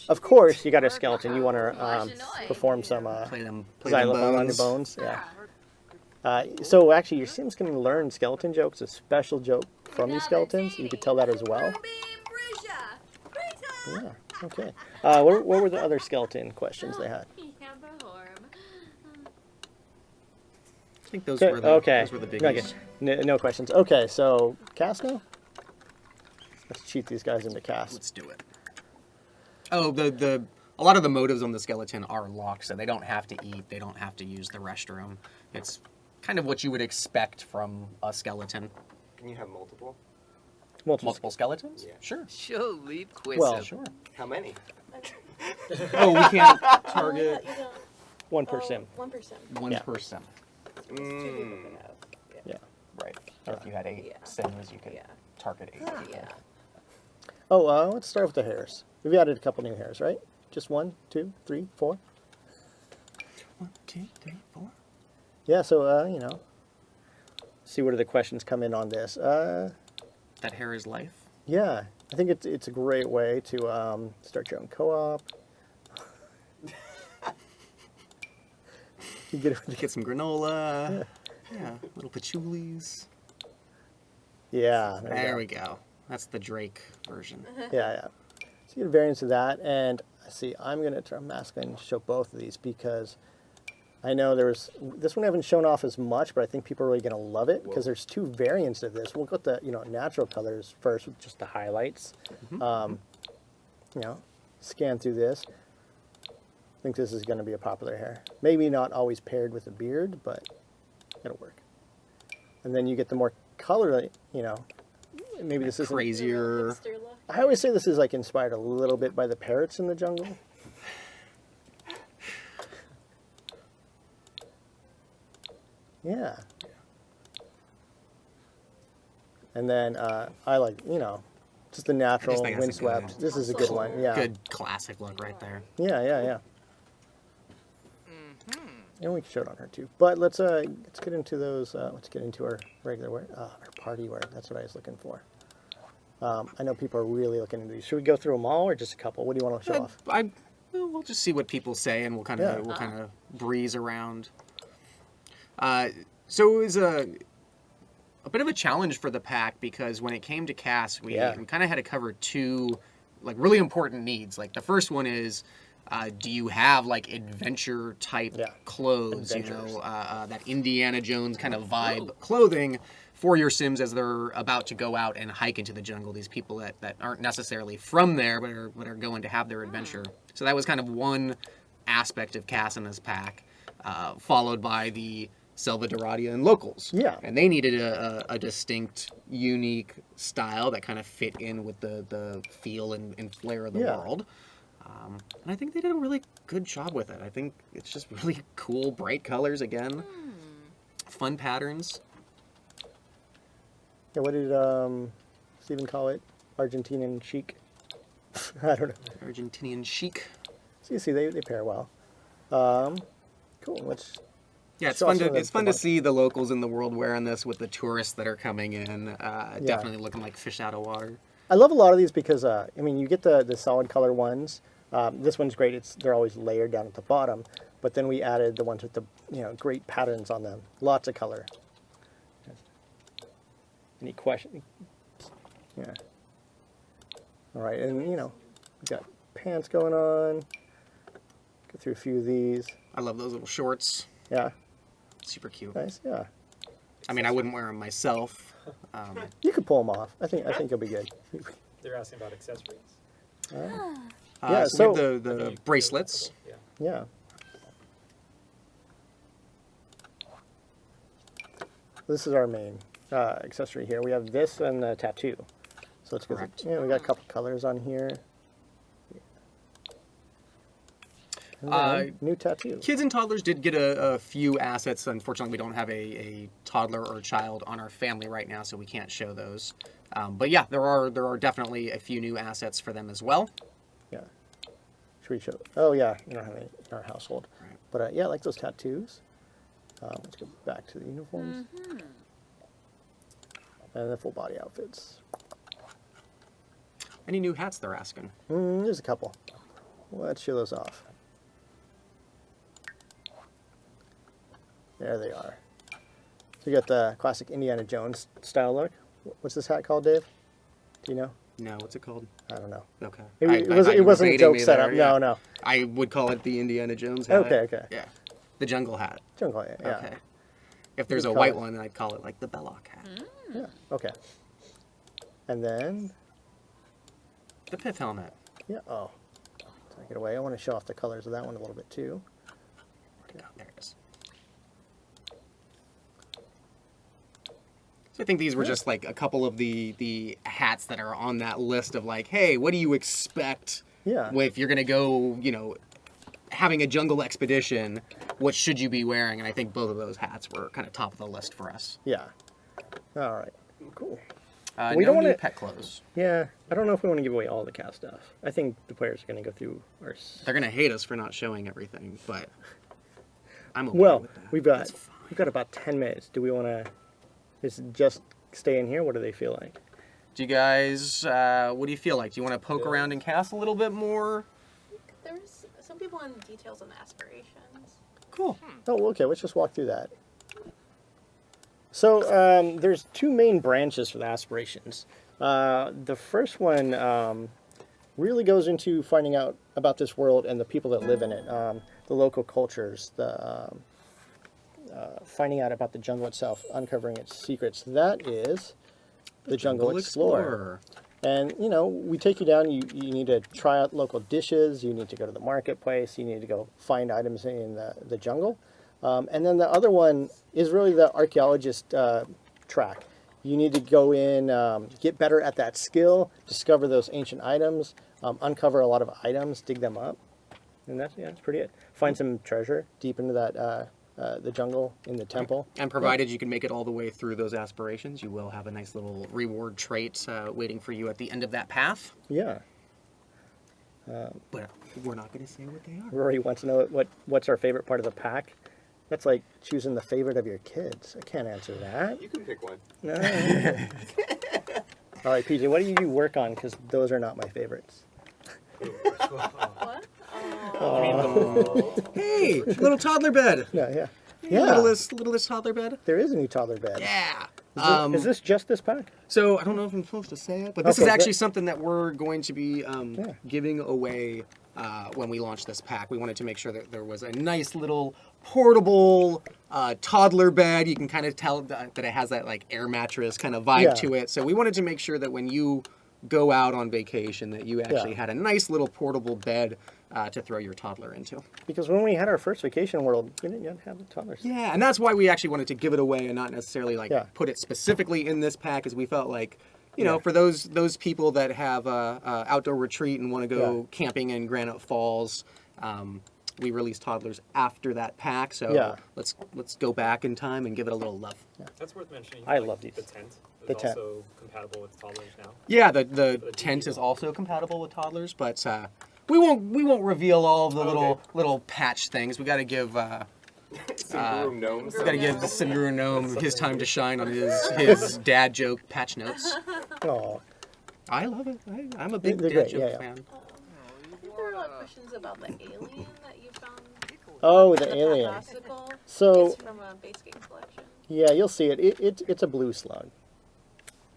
Of course, you got a skeleton. You want to perform some Play them xylophone on your bones. Yeah. So actually, your sim's going to learn skeleton jokes, a special joke from these skeletons. You could tell that as well. Yeah. Okay. What were the other skeleton questions they had? I think those Okay. were the biggies. Okay. No questions. Okay. So cast now. Let's cheat these guys into cast. Let's do it. Oh, a lot of the motives on the skeleton are locked, so they don't have to eat. They don't have to use the restroom. It's kind of what you would expect from a skeleton. Can you have multiple? Multiple skeletons? Yeah. Sure. She'll leave quiz. Well, Sure. How many? Oh, we can't target one per sim. 1%. one Yeah. person. Yeah. Right. So if you had 8 sims, you could target 8. Yeah. Oh, let's start with the hairs. We've added a couple new hairs, right? Just 1, 2, 3, 4. 1, 2, 3, 4. Yeah. So see where the questions come in on this. That hair is life. Yeah, I think it's a great way to start your own co-op. You Get some granola. Yeah, little patchoulis. Yeah, There we go. That's the Drake version. Yeah. So you get a variance of that, and see, I'm gonna try masculine and show both of these because I know this one I haven't shown off as much, but I think people are really gonna love it because there's 2 variants of this. We'll go with the natural colors first with just the highlights. Scan through this. I think this is gonna be a popular hair. Maybe not always paired with a beard, but it'll work. And then you get the more color, maybe this is Crazier. I always say this is like inspired a little bit by the parrots in the jungle. Yeah. And then I like, just the natural think that's a windswept. good- This is a good one. Yeah. Good classic look right there. Yeah. And we can show it on her too. But let's get into those. Let's get into our regular wear, our party wear. That's what I was looking for. I know people are really looking into these. Should we go through them all, or just a couple? What do you want to show off? We'll just see what people say, and we'll kind of breeze around. So it was a bit of a challenge for the pack because when it came to cast, we kind of had to cover 2 really important needs. Like the first one is, do you have adventure type clothes? That Indiana Jones kind of vibe clothing for your Sims as they're about to go out and hike into the jungle. These people that aren't necessarily from there, but are going to have their adventure. So that was kind of one aspect of Cass and his pack, followed by the Selva and locals. Yeah. And they needed a distinct, unique style that kind of fit in with the feel and flair of the world. And I think they did a really good job with it. I think it's just really cool, bright colors again. Fun patterns. Yeah, what did Stephen call it? Argentinian chic? I don't know. Argentinian chic. So you see they pair well. Cool. Let's. Yeah, it's show fun us some to of it's the fun to bugs. see the locals in the world wearing this with the tourists that are coming in. Definitely looking like fish out of water. I love a lot of these because I mean you get the solid color ones. This one's great. They're always layered down at the bottom, but then we added the ones with the great patterns on them. Lots of color. Any question? Yeah. All right, and we got pants going on. Go through a few of these. I love those little shorts. Yeah. Super cute. Nice. Yeah. I mean, I wouldn't wear them myself. You could pull them off. I think you'll be good. They're asking about accessories. Yeah, so we so- have the bracelets. Yeah. Yeah. This is our main accessory here. We have this and the tattoo. So let's go. Correct. Yeah, we got a couple colors on here. And then new tattoo. Kids and toddlers did get a few assets. Unfortunately, we don't have a toddler or a child on our family right now, so we can't show those. But yeah, there are definitely a few new assets for them as well. Yeah. Should we show? Oh yeah, we don't have any in our household. Right. But yeah, I like those tattoos. Let's go back to the uniforms. And the full body outfits. Any new hats they're asking? There's a couple. Let's show those off. There they are. So you got the classic Indiana Jones style look. What's this hat called, Dave? Do you know? No, what's it called? I don't know. Okay. It, I it, thought was, you it were wasn't a baiting joke me setup. there, yeah. No. I would call it the Indiana Jones hat. Okay. Yeah. The jungle hat. Jungle, yeah. Okay. If there's Good a white color. one, I'd call it like the Belloc hat. Yeah. Okay. And then, The pith helmet. yeah. Oh, take it away. I want to show off the colors of that one a little bit too. Where'd it go? There it is. So I think these were just like a couple of the hats that are on that list of like, hey, what do you expect Yeah. if you're gonna go, having a jungle expedition? What should you be wearing? And I think both of those hats were kind of top of the list for us. Yeah. All right. Cool. We don't don't need wanna- pet clothes. Yeah. I don't know if we want to give away all the cat stuff. I think the players are going to go through our. They're gonna hate us for not showing everything, but I'm okay Well, with that. we've got That's fine. about 10 minutes. Do we want to? Is it just stay in here? What do they feel like? Do you guys? What do you feel like? Do you want to poke around and cast a little bit more? There was some people on details on the aspirations. Cool. Oh, okay. Let's just walk through that. So there's two main branches for the aspirations. The first one really goes into finding out about this world and the people that live in it, the local cultures, the finding out about the jungle itself, uncovering its secrets. That is the Jungle Explorer. And, we take you down, you need to try out local dishes, you need to go to the marketplace, you need to go find items in the jungle. And then the other one is really the archaeologist track. You need to go in, get better at that skill, discover those ancient items, uncover a lot of items, dig them up. And that's pretty it. Find some treasure deep into that the jungle in the temple. And provided you can make it all the way through those aspirations, you will have a nice little reward trait waiting for you at the end of that path. Yeah. But we're not going to say what they are. Rory wants to know what's our favorite part of the pack. That's like choosing the favorite of your kids. I can't answer that. You can pick one. No. All right, PJ, what do you work on? Because those are not my favorites. What? Hey, little toddler bed. Yeah. Littlest toddler bed. There is a new toddler bed. Yeah. Is this just this pack? So I don't know if I'm supposed to say it, but this Okay, is actually good. something that we're going to be giving away when we launch this pack. We wanted to make sure that there was a nice little portable toddler bed. You can kind of tell that it has that like air mattress kind of vibe Yeah. to it. So we wanted to make sure that when you go out on vacation that you actually had a nice little portable bed to throw your toddler into. Because when we had our first vacation world, we didn't have the toddlers. Yeah, and that's why we actually wanted to give it away and not necessarily like Yeah. put it specifically in this pack, as we felt like, for those people that have a outdoor retreat and want to go camping in Granite Falls, we released toddlers after that pack. So let's go back in time and give it a little love. That's worth mentioning. I love these. The tent is The tent. also compatible with toddlers now. Yeah, the tent is also compatible with toddlers, but we won't reveal all of the little patch things. We got to give Some room gnomes. we got to give the Singuru gnome his time to shine on his dad joke patch notes. Oh, I love it. I'm a big They're dad great, joke yeah. fan. I think there were a lot of questions about the alien that you found. oh, the alien. Popsicle. So It's from a base game collection. yeah, you'll see it. It's a blue slug,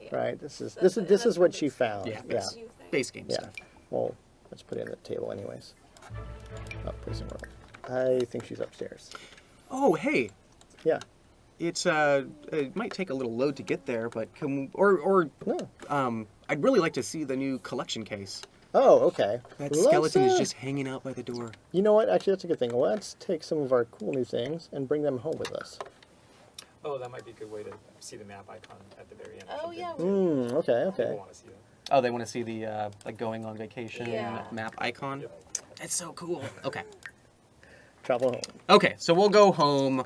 Yeah. right? This is That's this is the what she base- found. Yeah, Yeah. You think? Base game Yeah. stuff. Well, let's put it in the table anyways. Oh, prison world. I think she's upstairs. Oh, hey. Yeah. It's it might take a little load to get there, but or No. I'd really like to see the new collection case. Oh, okay. That Let's, skeleton is just hanging out by the door. You know what? Actually, that's a good thing. Let's take some of our cool new things and bring them home with us. Oh, that might be a good way to see the map icon at the very end. or Oh, something. yeah. Okay, People okay. want to see that. Oh, they want to see the like going on vacation Yeah. map icon. Yep. That's so cool. Okay. Travel home. Okay, so we'll go home.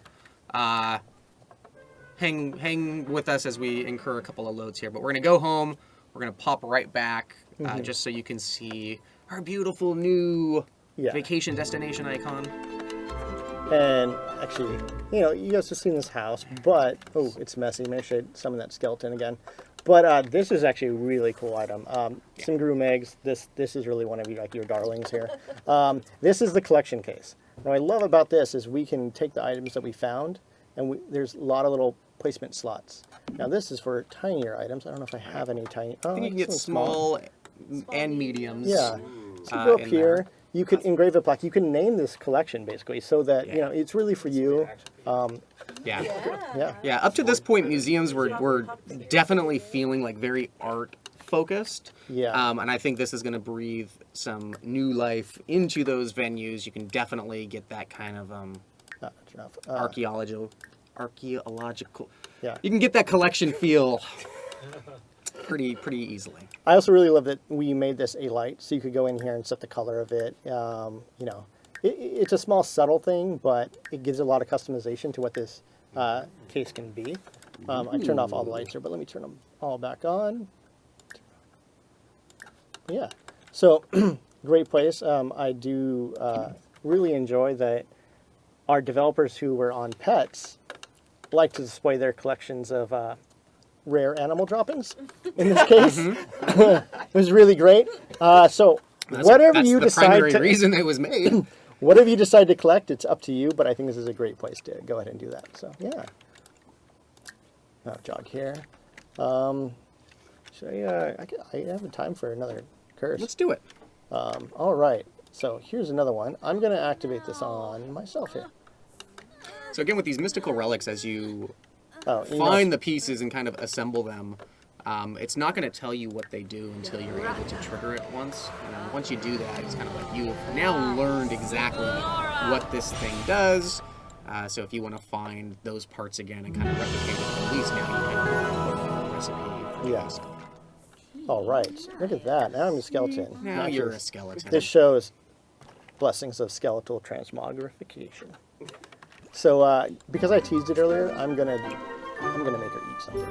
Hang with us as we incur a couple of loads here, but we're gonna go home. We're gonna pop right back, just so you can see our beautiful new Yeah. vacation destination icon. And actually, you guys have seen this house, but oh, it's messy. Maybe I should summon that skeleton again. But this is actually a really cool item. Some groom eggs. This is really one of your darlings here. This is the collection case. What I love about this is we can take the items that we found, and there's a lot of little placement slots. Now this is for tinier items. I don't know if I have any tiny. Oh, I think you can get some small and mediums. Yeah. So you go up in here. there. You could engrave a plaque. You can name this collection basically, so that it's really for you. Yeah. Yeah. Yeah, up to this point, museums were definitely feeling like very art focused. Yeah. And I think this is going to breathe some new life into those venues. You can definitely get that kind of Not much enough. archaeological. Yeah. You can get that collection feel pretty easily. I also really love that we made this a light, so you could go in here and set the color of it. It's a small, subtle thing, but it gives a lot of customization to what this case can be. I turned off all the lights here, but let me turn them all back on. Yeah. So, great place. I do really enjoy that our developers who were on pets like to display their collections of rare animal droppings. In this case, it was really great. So, whatever you the decide primary to reason it was made. whatever you decide to collect, it's up to you. But I think this is a great place to go ahead and do that. So, yeah. Now jog here. Should I have time for another curse. Let's do it. All right. So here's another one. I'm going to activate this on myself here. So again, with these mystical relics, as you Oh, find the pieces and kind of assemble them, it's not going to tell you what they do until you're able to trigger it once. And once you do that, it's kind of like you've now learned exactly what this thing does. So if you want to find those parts again and kind of replicate it, at least now you kind of know the recipe. Yes. All right. Look at that. Now I'm a skeleton. Now you're a skeleton. This shows blessings of skeletal transmogrification. So because I teased it earlier, I'm gonna make her eat something.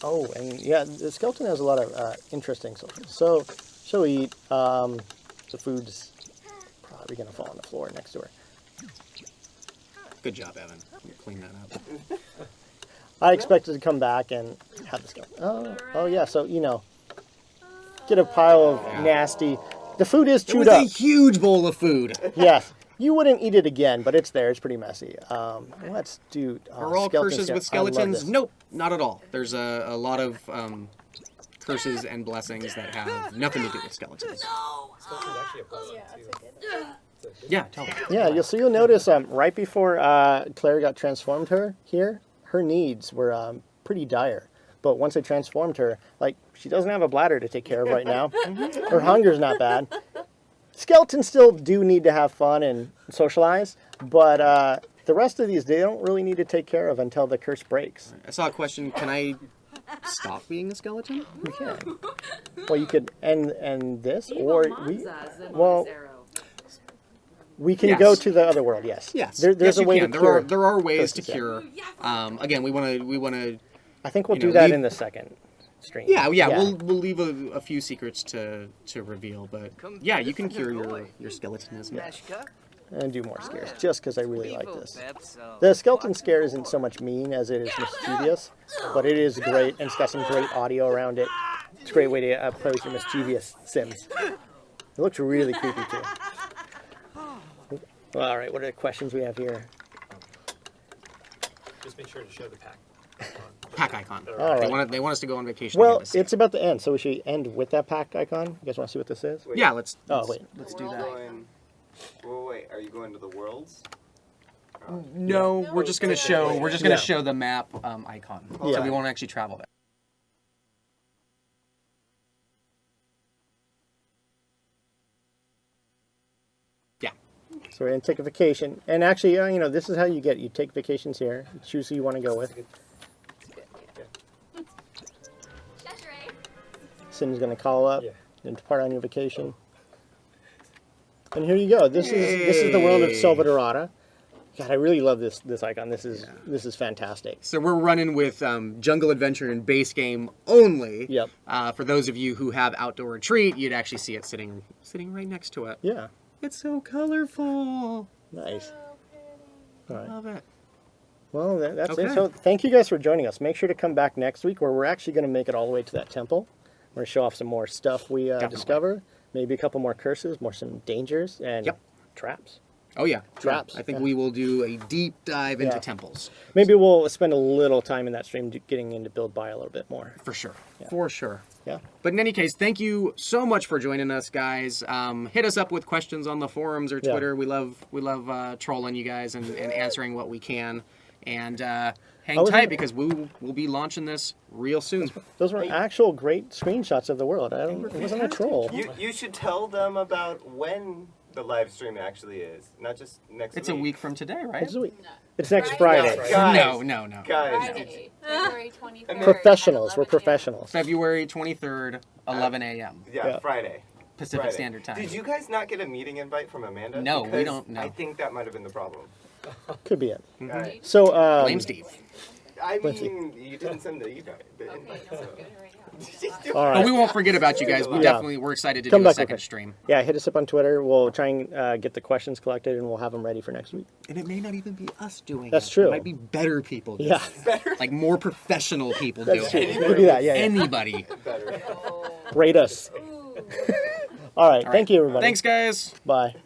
Oh, and yeah, the skeleton has a lot of interesting socials. So she'll eat. The food's probably gonna fall on the floor next to her. Good job, Evan. You clean that up. I expected to come back and have the skeleton. Oh yeah. So get a pile of nasty. The food is It chewed was up. a huge bowl of food. Yes. You wouldn't eat it again, but it's there. It's pretty messy. Let's do. Are all skeleton curses scale. with I love skeletons? this. Nope, not at all. There's a lot of curses and blessings that have nothing to do with skeletons. Skeleton's actually a blessing, Yeah, too. that's a good. Yeah, tell me. Yeah, you'll notice right before Claire got transformed her needs were pretty dire. But once I transformed her, she doesn't have a bladder to take care of right now. Her hunger's not bad. Skeletons still do need to have fun and socialize, but the rest of these they don't really need to take care of until the curse breaks. I saw a question. Can I stop being a skeleton? You can. Well, you could end this, or we can Yes. go to the other world. Yes. Yes. There's yes, a you way can. to cure. There are ways to curses, yeah. cure. Again, we want to. I think we'll you do know, that leave- in the second. stream. Yeah. We'll leave a few secrets to reveal, but yeah, you can cure your skeletonism. And do more scares, just because I really like this. The skeleton scare isn't so much mean as it is mischievous, but it is great, and it's got some great audio around it. It's a great way to approach your mischievous Sims. It looks really creepy, too. Well, all right, what are the questions we have here? Just make sure to show the pack. Pack icon. All right. They want us to go on vacation. Well, to see it's about to end, so we should end with that pack icon. You guys want to see what this is? Wait, Yeah, let's Oh, let's wait. do that. Wait, are you going to the worlds? No, we're just gonna show. We're just gonna show the map icon, Yeah. so we won't actually travel there. Yeah. So we're going to take a vacation. And actually, this is how you take vacations here. You choose who you want to go with. Sim's going to call up and depart on your vacation. And here you go. This is the world of Selva Dorada. God, I really love this icon. This is fantastic. So we're running with Jungle Adventure and base game only. Yep. For those of you who have outdoor retreat, you'd actually see it sitting right next to it. Yeah. It's so colorful. Nice. All right. Love it. Well, that's Okay. it. So thank you guys for joining us. Make sure to come back next week where we're actually going to make it all the way to that temple. We're going to show off some more stuff we discover. Maybe a couple more curses, some dangers, and traps. Oh yeah, Traps. I think we will do a deep dive into Yeah. temples. Maybe we'll spend a little time in that stream getting into build by a little bit more. For sure. Yeah. For sure. Yeah. But in any case, thank you so much for joining us, guys. Hit us up with questions on the forums or Yeah. Twitter. We love trolling you guys and answering what we can. And hang was tight it- because we'll be launching this real soon. Those were actual great screenshots of the world. It wasn't a troll. You should tell them about when the live stream actually is, not just next week. It's a week from today, right? It's next Friday. Guys, No. Guys, Friday, February 23rd. Professionals. at We're 11 a.m. professionals. February 23rd, 11 a.m. yeah, Friday. Pacific Friday. Standard Time. Did you guys not get a meeting invite from Amanda? No, we Because don't know. I think that might have been the problem. Could be it. Guys, So, Blame Steve. I mean, you didn't send the invite. Okay, no, we're doing it right now. all But right. we won't forget about you guys. We're excited to Come do a back with second it. stream. Yeah, hit us up on Twitter. We'll try and get the questions collected, and we'll have them ready for next week. And it may not even be us doing That's it. true. It might be better people doing Yeah. it. Like more professional people That's true. doing it. We'll do that. Yeah. Anybody. Better. Oh. Rate us. Ooh. All right. Thank you, everybody. Thanks, guys. Bye.